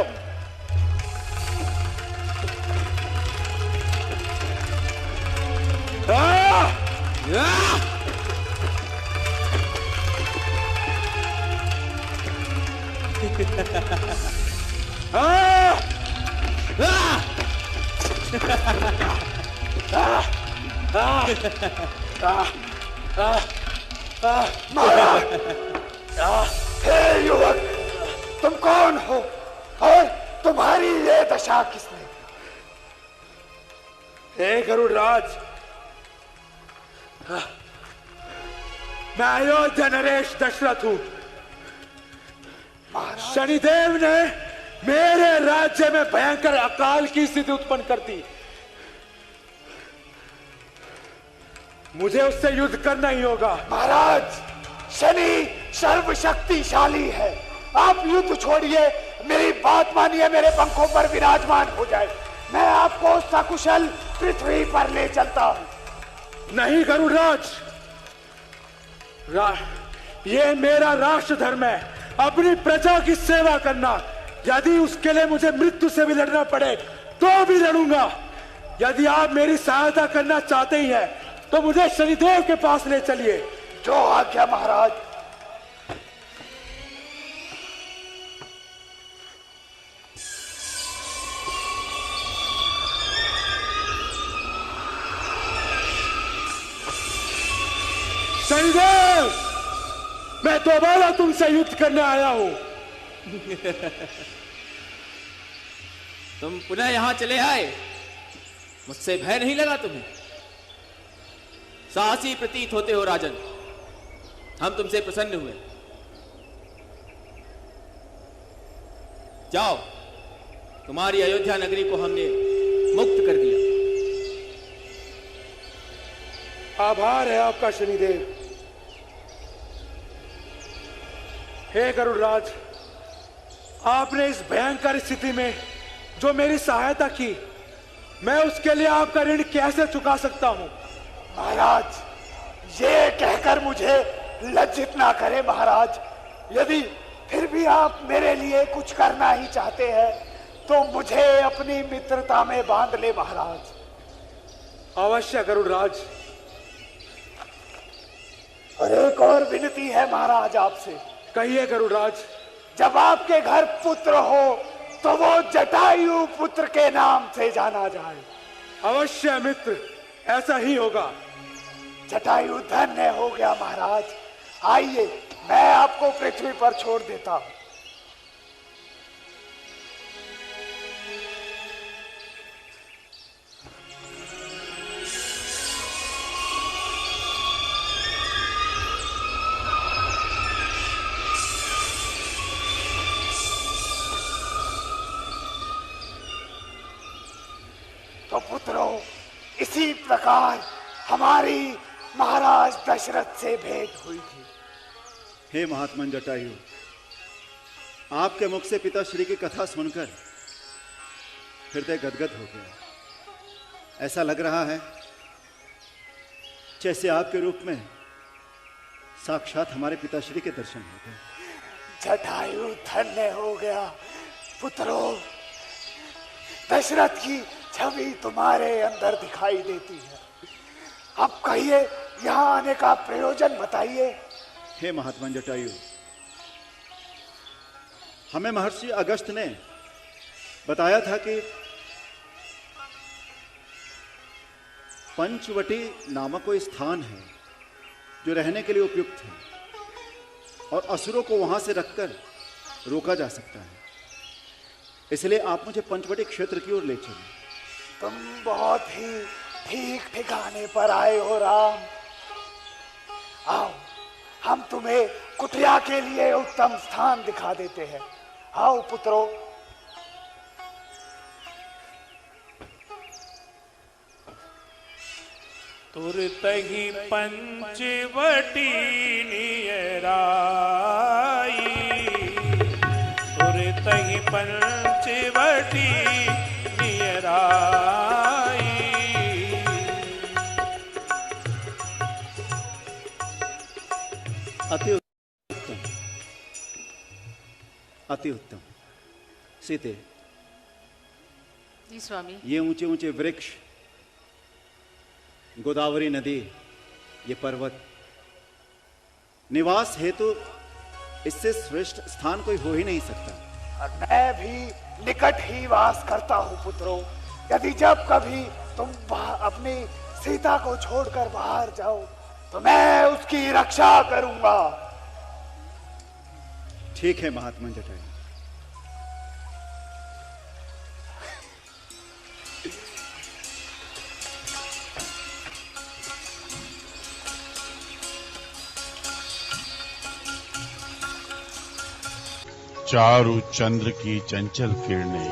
[SPEAKER 2] हे युवक, तुम कौन हो और तुम्हारी ये दशा किसने?
[SPEAKER 16] हे गरुड़राज, मैं अयोध्या नरेश दशरथ हूं। शनिदेव ने मेरे राज्य में भयंकर अकाल की स्थिति उत्पन्न कर दी। मुझे उससे युद्ध करना ही होगा।
[SPEAKER 2] महाराज, शनि सर्वशक्तिशाली है। आप युद्ध छोड़िए, मेरी बात मानिए, मेरे पंखों पर विराजमान हो जाए। मैं आपको सकुशल पृथ्वी पर ले चलता हूं।
[SPEAKER 16] नहीं गरुड़राज, ये मेरा राष्ट्र धर्म है, अपनी प्रजा की सेवा करना। यदि उसके लिए मुझे मृत्यु से भी लड़ना पड़े तो भी लड़ूंगा। यदि आप मेरी सहायता करना चाहते ही हैं तो मुझे शनिदेव के पास ले चलिए।
[SPEAKER 2] जो आज्ञा महाराज।
[SPEAKER 16] शनिदेव, मैं दोबारा तुमसे युद्ध करने आया हूं।
[SPEAKER 17] तुम पुनः यहां चले आए। मुझसे भय नहीं लगा तुम्हें? साहसी प्रतीत होते हो राजन। हम तुमसे प्रसन्न हुए। जाओ, तुम्हारी अयोध्या नगरी को हमने मुक्त कर दिया।
[SPEAKER 16] आभार है आपका शनिदेव। हे गरुड़राज, आपने इस भयंकर स्थिति में जो मेरी सहायता की, मैं उसके लिए आपका ऋण कैसे चुका सकता हूं?
[SPEAKER 2] महाराज, ये कहकर मुझे लज्जित ना करे महाराज। यदि फिर भी आप मेरे लिए कुछ करना ही चाहते हैं तो मुझे अपनी मित्रता में बांध ले महाराज।
[SPEAKER 16] अवश्य गरुड़राज।
[SPEAKER 2] और एक और विनती है महाराज आपसे।
[SPEAKER 16] कहिए गरुड़राज।
[SPEAKER 2] जब आपके घर पुत्र हो तो वो जटायु पुत्र के नाम से जाना जाए।
[SPEAKER 16] अवश्य मित्र, ऐसा ही होगा।
[SPEAKER 2] जटायु धन्य हो गया महाराज। आइए, मैं आपको पृथ्वी पर छोड़ देता हूं। तो पुत्रों, इसी प्रकार हमारी महाराज दशरथ से भेंट हुई थी।
[SPEAKER 13] हे महात्मन जटायु, आपके मुख से पिताश्री की कथा सुनकर हृदय गदगद हो गया। ऐसा लग रहा है जैसे आपके रूप में साक्षात हमारे पिताश्री के दर्शन हो गए।
[SPEAKER 2] जटायु धन्य हो गया। पुत्रों, दशरथ की छवि तुम्हारे अंदर दिखाई देती है। अब कहिए, यहां आने का प्रयोजन बताइए।
[SPEAKER 13] हे महात्मन जटायु, हमें महर्षि अगस्त्य ने बताया था कि पंचवटी नामक कोई स्थान है जो रहने के लिए उपयुक्त है और असुरों को वहां से रखकर रोका जा सकता है। इसलिए आप मुझे पंचवटी क्षेत्र की ओर ले चलिए।
[SPEAKER 2] तुम बहुत ही ठीक ठिकाने पर आए हो राम। आओ, हम तुम्हें कुटिया के लिए उत्तम स्थान दिखा देते हैं। आओ पुत्रों।
[SPEAKER 11] तुरतहि पंचवटी नियराई, तुरतहि पंचवटी नियराई।
[SPEAKER 13] अति उत्तम, अति उत्तम। सीते,
[SPEAKER 6] जी स्वामी।
[SPEAKER 13] ये ऊंचे ऊंचे वृक्ष, गोदावरी नदी, ये पर्वत, निवास हेतु इससे श्रेष्ठ स्थान कोई हो ही नहीं सकता।
[SPEAKER 2] और मैं भी निकट ही वास करता हूं पुत्रों। यदि जब कभी तुम अपनी सीता को छोड़कर बाहर जाओ तो मैं उसकी रक्षा करूंगा।
[SPEAKER 13] ठीक है महात्मन जटायु।
[SPEAKER 18] चारु चंद्र की चंचल किरणें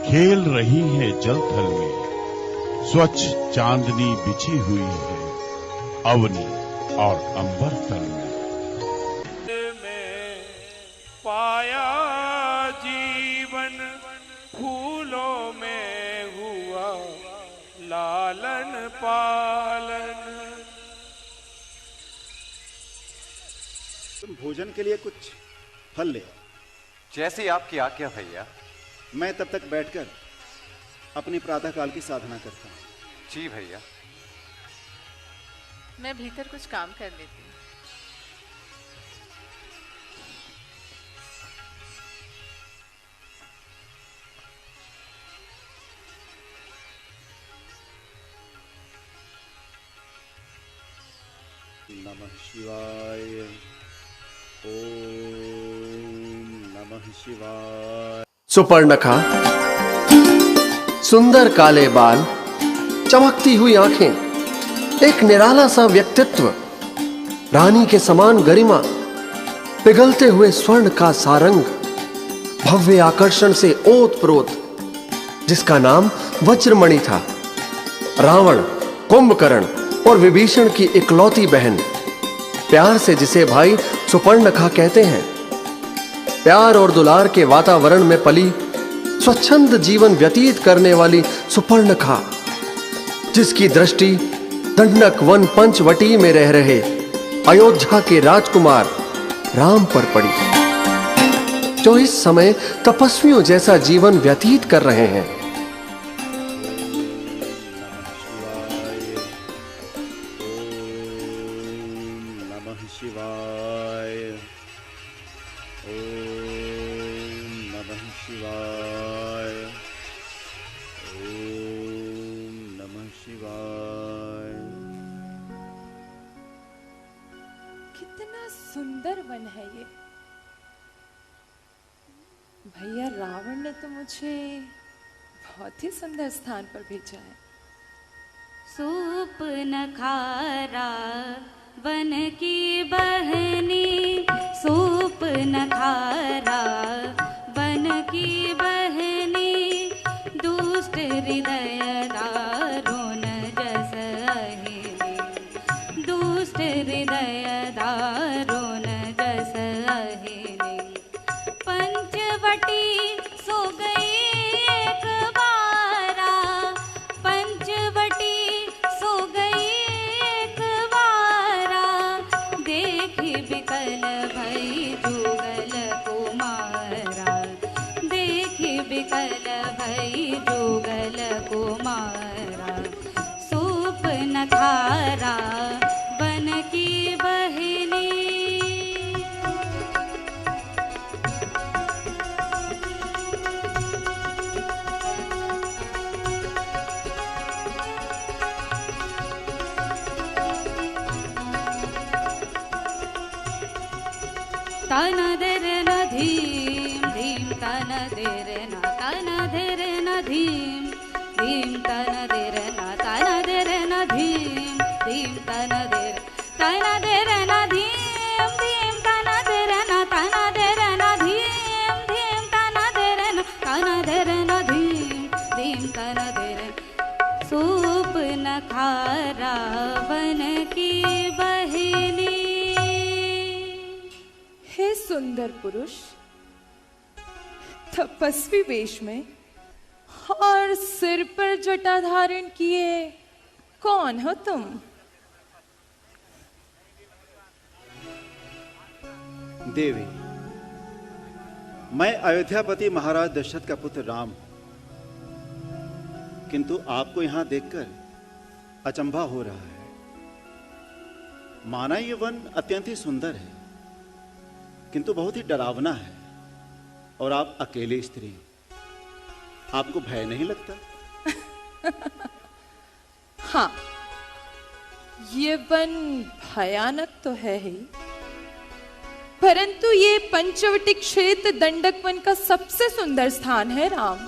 [SPEAKER 18] खेल रही है जल थल में। स्वच्छ चांदनी बिछी हुई है अवनी और अंबर तल में।
[SPEAKER 11] पाया जीवन फूलों में हुआ लालन पालन।
[SPEAKER 13] तुम भोजन के लिए कुछ फल ले।
[SPEAKER 19] जैसी आपकी आज्ञा भैया।
[SPEAKER 13] मैं तब तक बैठकर अपनी प्रातःकाल की साधना करता हूं।
[SPEAKER 19] जी भैया।
[SPEAKER 6] मैं भीतर कुछ काम कर लेती हूँ।
[SPEAKER 13] नमः शिवाय। ओम नमः शिवाय।
[SPEAKER 20] सुपर्णखा, सुंदर काले बाल, चमकती हुई आंखें, एक निराला सा व्यक्तित्व, रानी के समान गरिमा, पिघलते हुए स्वर्ण का सारंग, भव्य आकर्षण से ओतप्रोत, जिसका नाम वज्रमणि था। रावण, कुंभकर्ण और विभीषण की इकलौती बहन, प्यार से जिसे भाई सुपर्णखा कहते हैं। प्यार और दुलार के वातावरण में पली, स्वच्छंद जीवन व्यतीत करने वाली सुपर्णखा, जिसकी दृष्टि दंडक वन पंचवटी में रह रहे अयोध्या के राजकुमार राम पर पड़ी, जो इस समय तपस्वियों जैसा जीवन व्यतीत कर रहे हैं।
[SPEAKER 6] सुंदर वन है ये। भैया रावण ने तो मुझे बहुत ही सुंदर स्थान पर भेजा है।
[SPEAKER 21] सूप नखारा वन की बहनी, सूप नखारा वन की बहनी, दुष्ट हृदय दारुण जस अहिनी, दुष्ट हृदय दारुण जस अहिनी। पंचवटी सो गई एक बारा, पंचवटी सो गई एक बारा, देखी बिकल भई जुगल कुमारा, देखी बिकल भई जुगल कुमारा। सूप नखारा वन की बहनी। तन देर न धीम धीम तन देर न, तन देर न धीम धीम तन देर न, तन देर न धीम धीम तन देर, तन देर न धीम धीम तन देर न, तन देर न धीम धीम तन देर न, तन देर न धीम धीम तन देर। सूप नखारा वन की बहनी।
[SPEAKER 6] हे सुंदर पुरुष, तपस्वी वेश में और सिर पर जटा धारण किए, कौन हो तुम?
[SPEAKER 13] देवी, मैं अयोध्यापति महाराज दशरथ का पुत्र राम हूं, किंतु आपको यहां देखकर अचंभा हो रहा है। माना ये वन अत्यंत ही सुंदर है, किंतु बहुत ही डरावना है, और आप अकेली स्त्री, आपको भय नहीं लगता?
[SPEAKER 6] हाँ, ये वन भयानक तो है ही, परंतु ये पंचवटी क्षेत्र दंडक वन का सबसे सुंदर स्थान है राम।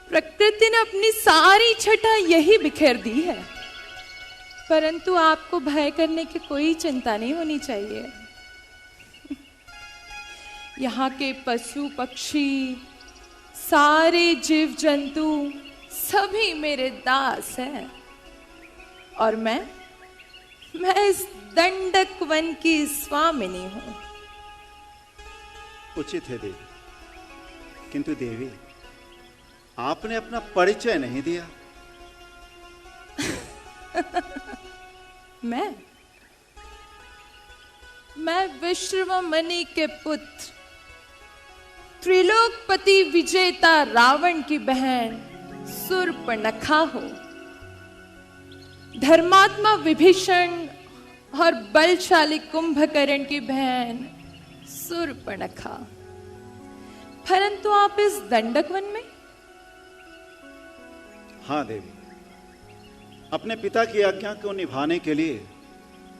[SPEAKER 6] प्रकृति ने अपनी सारी छटा यही बिखेर दी है, परंतु आपको भय करने की कोई चिंता नहीं होनी चाहिए। यहाँ के पशु पक्षी, सारे जीव जंतु सभी मेरे दास हैं, और मैं इस दंडक वन की स्वामिनी हूं।
[SPEAKER 13] उचित है देवी, किंतु देवी आपने अपना परिचय नहीं दिया।
[SPEAKER 6] मैं विश्वमणि के पुत्र, त्रिलोकपति विजेता रावण की बहन शूर्पणखा हो। धर्मात्मा विभीषण और बलशाली कुंभकर्ण की बहन शूर्पणखा। परंतु आप इस दंडक वन में?
[SPEAKER 13] हाँ देवी, अपने पिता की आज्ञा को निभाने के लिए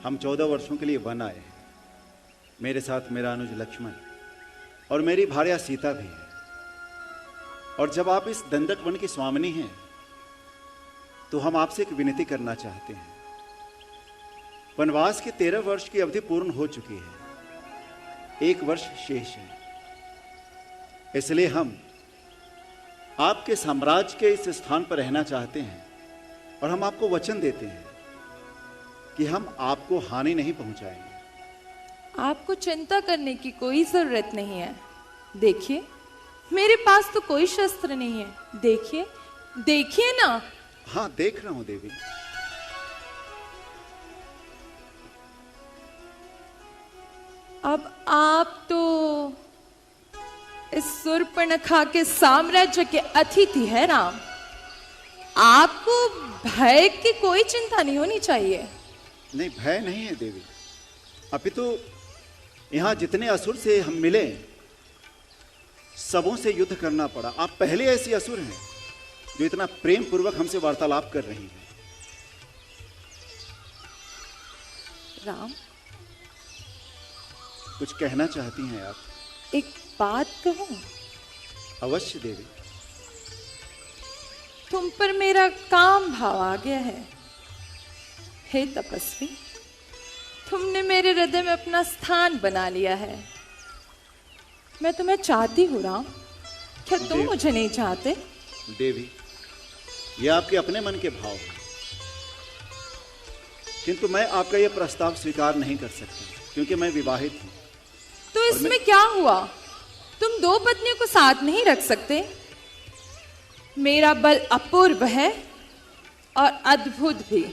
[SPEAKER 13] हम 14 वर्षों के लिए वन आए हैं। मेरे साथ मेरा अनुज लक्ष्मण और मेरी भार्या सीता भी है। और जब आप इस दंडक वन की स्वामिनी हैं, तो हम आपसे एक विनती करना चाहते हैं। वनवास के 13 वर्ष की अवधि पूर्ण हो चुकी है, 1 वर्ष शेष है। इसलिए हम आपके साम्राज्य के इस स्थान पर रहना चाहते हैं और हम आपको वचन देते हैं कि हम आपको हानि नहीं पहुंचाएंगे।
[SPEAKER 6] आपको चिंता करने की कोई जरूरत नहीं है। देखिए, मेरे पास तो कोई शस्त्र नहीं है। देखिए, देखिए ना।
[SPEAKER 13] हाँ, देख रहा हूं देवी।
[SPEAKER 6] अब आप तो इस शूर्पणखा के साम्राज्य के अतिथि है राम। आपको भय की कोई चिंता नहीं होनी चाहिए।
[SPEAKER 13] नहीं, भय नहीं है देवी। अभी तो यहां जितने असुर से हम मिले, सबों से युद्ध करना पड़ा। आप पहले ऐसी असुर हैं जो इतना प्रेम पूर्वक हमसे वार्तालाप कर रही हैं।
[SPEAKER 6] राम,
[SPEAKER 13] कुछ कहना चाहती हैं आप?
[SPEAKER 6] एक बात कहूं?
[SPEAKER 13] अवश्य देवी।
[SPEAKER 6] तुम पर मेरा काम भाव आ गया है। हे तपस्वी, तुमने मेरे हृदय में अपना स्थान बना लिया है। मैं तुम्हें चाहती हूँ राम। क्या तुम मुझे नहीं चाहते?
[SPEAKER 13] देवी, ये आपके अपने मन के भाव हैं, किंतु मैं आपका यह प्रस्ताव स्वीकार नहीं कर सकता क्योंकि मैं विवाहित हूं।
[SPEAKER 6] तो इसमें क्या हुआ? तुम 2 पत्नियों को साथ नहीं रख सकते? मेरा बल अपूर्व है और अद्भुत भी।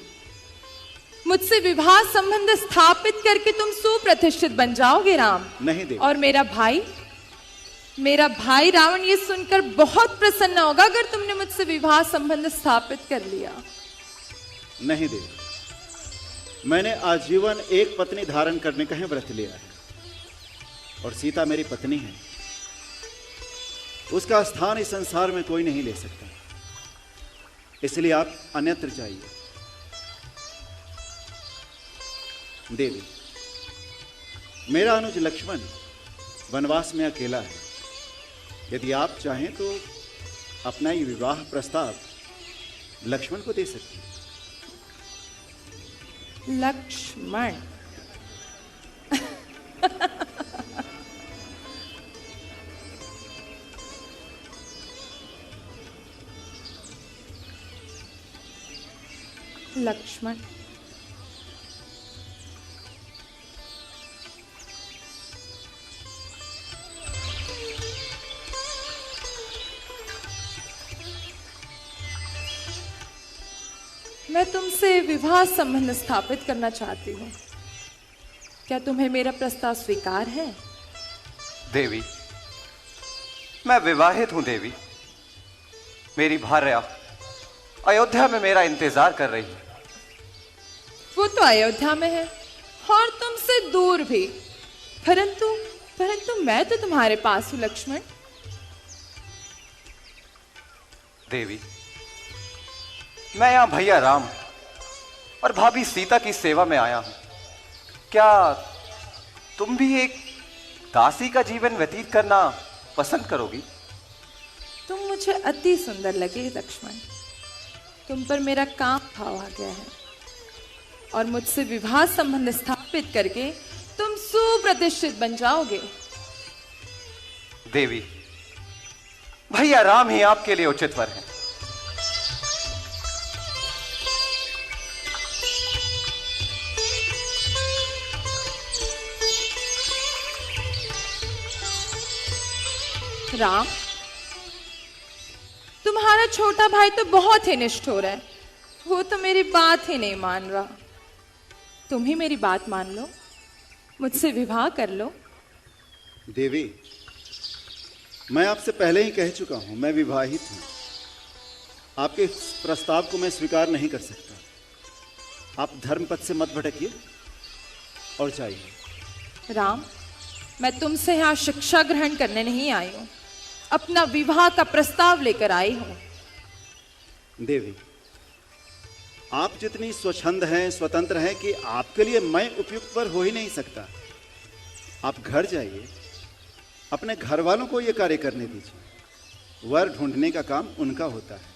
[SPEAKER 6] मुझसे विवाह संबंध स्थापित करके तुम सुप्रतिष्ठित बन जाओगे राम।
[SPEAKER 13] नहीं देवी।
[SPEAKER 6] और मेरा भाई रावण ये सुनकर बहुत प्रसन्न होगा अगर तुमने मुझसे विवाह संबंध स्थापित कर लिया।
[SPEAKER 13] नहीं देवी, मैंने आजीवन एक पत्नी धारण करने का ही व्रत लिया है और सीता मेरी पत्नी है। उसका स्थान इस संसार में कोई नहीं ले सकता। इसलिए आप अन्यत्र जाइए। देवी, मेरा अनुज लक्ष्मण वनवास में अकेला है। यदि आप चाहें तो अपना ये विवाह प्रस्ताव लक्ष्मण को दे सकते हैं।
[SPEAKER 6] लक्ष्मण? लक्ष्मण, मैं तुमसे विवाह संबंध स्थापित करना चाहती हूँ। क्या तुम्हें मेरा प्रस्ताव स्वीकार है?
[SPEAKER 19] देवी, मैं विवाहित हूं देवी। मेरी भार्या अयोध्या में मेरा इंतजार कर रही है।
[SPEAKER 6] वो तो अयोध्या में है और तुमसे दूर भी। परंतु मैं तो तुम्हारे पास हूं लक्ष्मण।
[SPEAKER 19] देवी, मैं यहां भैया राम और भाभी सीता की सेवा में आया हूं। क्या तुम भी एक दासी का जीवन व्यतीत करना पसंद करोगी?
[SPEAKER 6] तुम मुझे अति सुंदर लगे लक्ष्मण। तुम पर मेरा काम भाव आ गया है और मुझसे विवाह संबंध स्थापित करके तुम सुप्रतिष्ठित बन जाओगे।
[SPEAKER 19] देवी, भैया राम ही आपके लिए उचित वर है।
[SPEAKER 6] राम, तुम्हारा छोटा भाई तो बहुत ही निष्ठुर है। वो तो मेरी बात ही नहीं मान रहा। तुम ही मेरी बात मान लो, मुझसे विवाह कर लो।
[SPEAKER 13] देवी, मैं आपसे पहले ही कह चुका हूं, मैं विवाहित हूं। आपके इस प्रस्ताव को मैं स्वीकार नहीं कर सकता। आप धर्मपथ से मत भटकिए और जाइए।
[SPEAKER 6] राम, मैं तुमसे यहां शिक्षा ग्रहण करने नहीं आई हूं, अपना विवाह का प्रस्ताव लेकर आई हूं।
[SPEAKER 13] देवी, आप जितनी स्वच्छंद हैं, स्वतंत्र हैं कि आपके लिए मैं उपयुक्त वर हो ही नहीं सकता। आप घर जाइए, अपने घर वालों को यह कार्य करने दीजिए। वर ढूंढने का काम उनका होता है।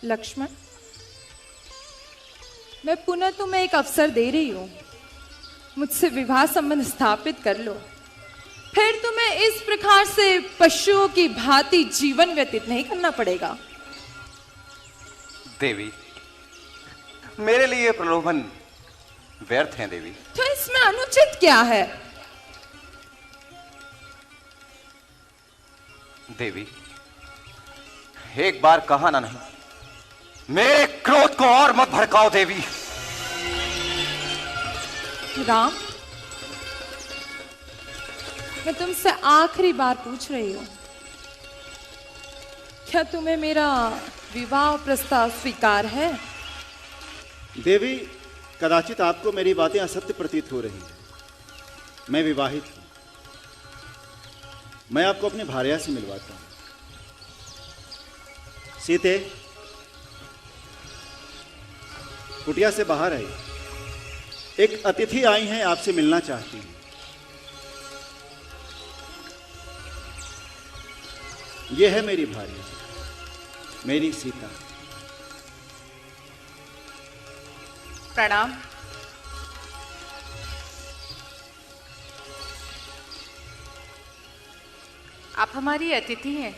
[SPEAKER 6] लक्ष्मण, मैं पुनः तुम्हें एक अवसर दे रही हूं, मुझसे विवाह संबंध स्थापित कर लो। फिर तुम्हें इस प्रकार से पशुओं की भांति जीवन व्यतीत नहीं करना पड़ेगा।
[SPEAKER 19] देवी, मेरे लिए प्रलोभन व्यर्थ है देवी।
[SPEAKER 6] तो इसमें अनुचित क्या है?
[SPEAKER 19] देवी, एक बार कहा ना नहीं, मेरे क्रोध को और मत भड़काओ देवी।
[SPEAKER 6] राम, मैं तुमसे आखिरी बार पूछ रही हूं, क्या तुम्हें मेरा विवाह प्रस्ताव स्वीकार है?
[SPEAKER 13] देवी, कदाचित आपको मेरी बातें असत्य प्रतीत हो रही हैं। मैं विवाहित हूं। मैं आपको अपनी भार्या से मिलवाता हूं। सीते, कुटिया से बाहर आई। एक अतिथि आई हैं, आपसे मिलना चाहती हैं। यह है मेरी भार्या, मेरी सीता।
[SPEAKER 6] प्रणाम।
[SPEAKER 3] आप हमारी अतिथि हैं,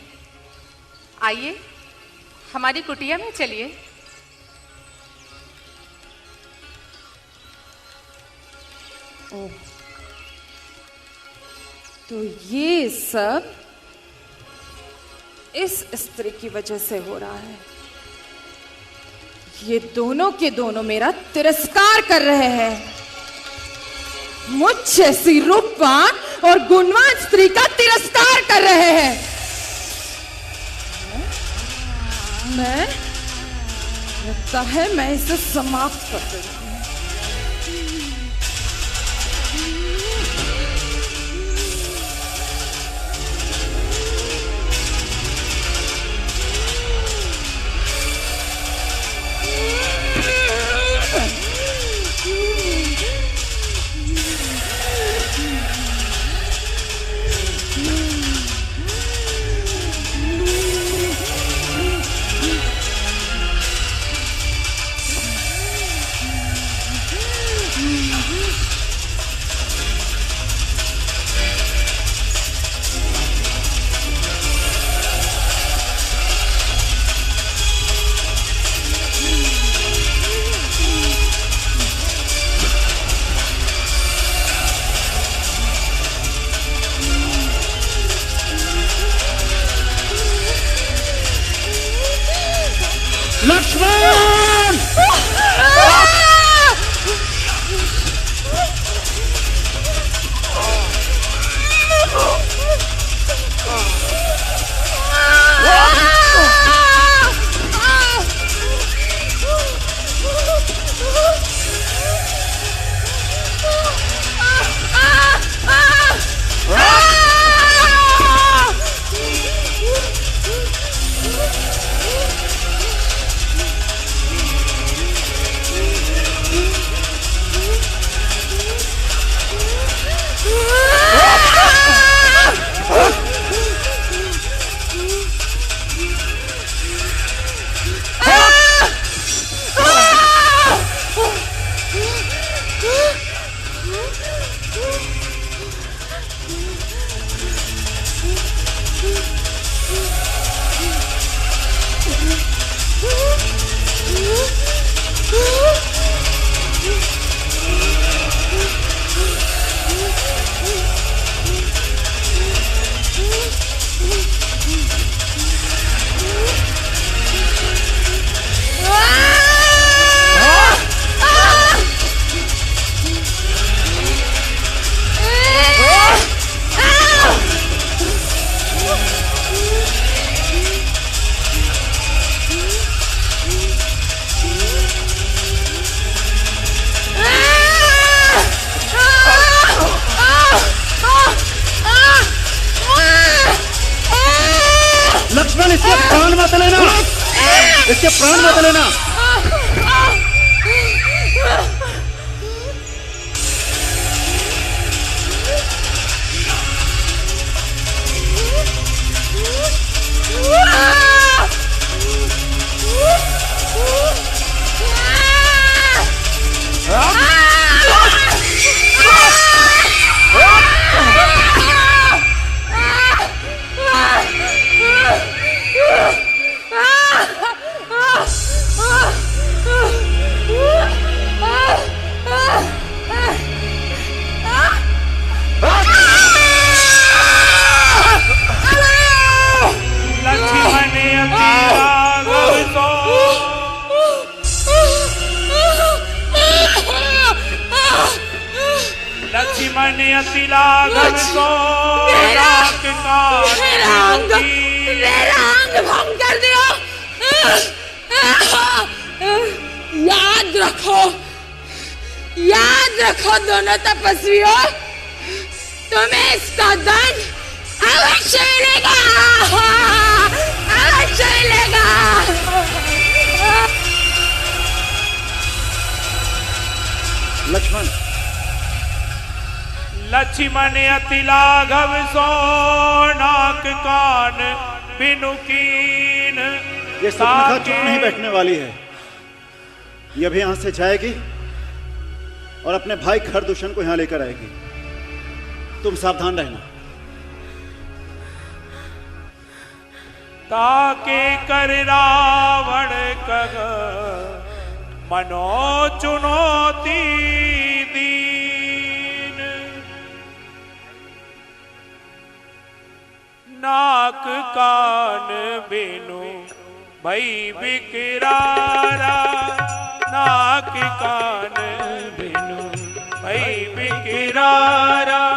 [SPEAKER 3] आइए हमारी कुटिया में चलिए।
[SPEAKER 6] ओह, तो ये सब इस स्त्री की वजह से हो रहा है। ये दोनों के दोनों मेरा तिरस्कार कर रहे हैं। मुझ जैसी रूपवान और गुणवान स्त्री का तिरस्कार कर रहे हैं। मैं लगता है मैं इसे समाप्त कर दूंगी।
[SPEAKER 13] इसके प्राण मत लेना, इसके प्राण मत लेना।
[SPEAKER 6] Ah!
[SPEAKER 11] मन अति लाघव सो नाक कान
[SPEAKER 6] मेरा अंग भंग कर दिया। याद रखो दोनों तपस्वियों, तुम्हें इसका दंड अवश्य मिलेगा, अवश्य मिलेगा।
[SPEAKER 13] लक्ष्मण
[SPEAKER 11] लक्ष्मण अति लाघव सो नाक कान बिनु कीन।
[SPEAKER 13] ये सुपनखा चुप नहीं बैठने वाली है, ये भी यहां से जाएगी और अपने भाई खरदूषण को यहां लेकर आएगी। तुम सावधान रहना।
[SPEAKER 11] ताके कर रावण कग मनो चुनौती दीन। नाक कान बिनु भई बिकरारा, नाक कान बिनु भई बिकरारा।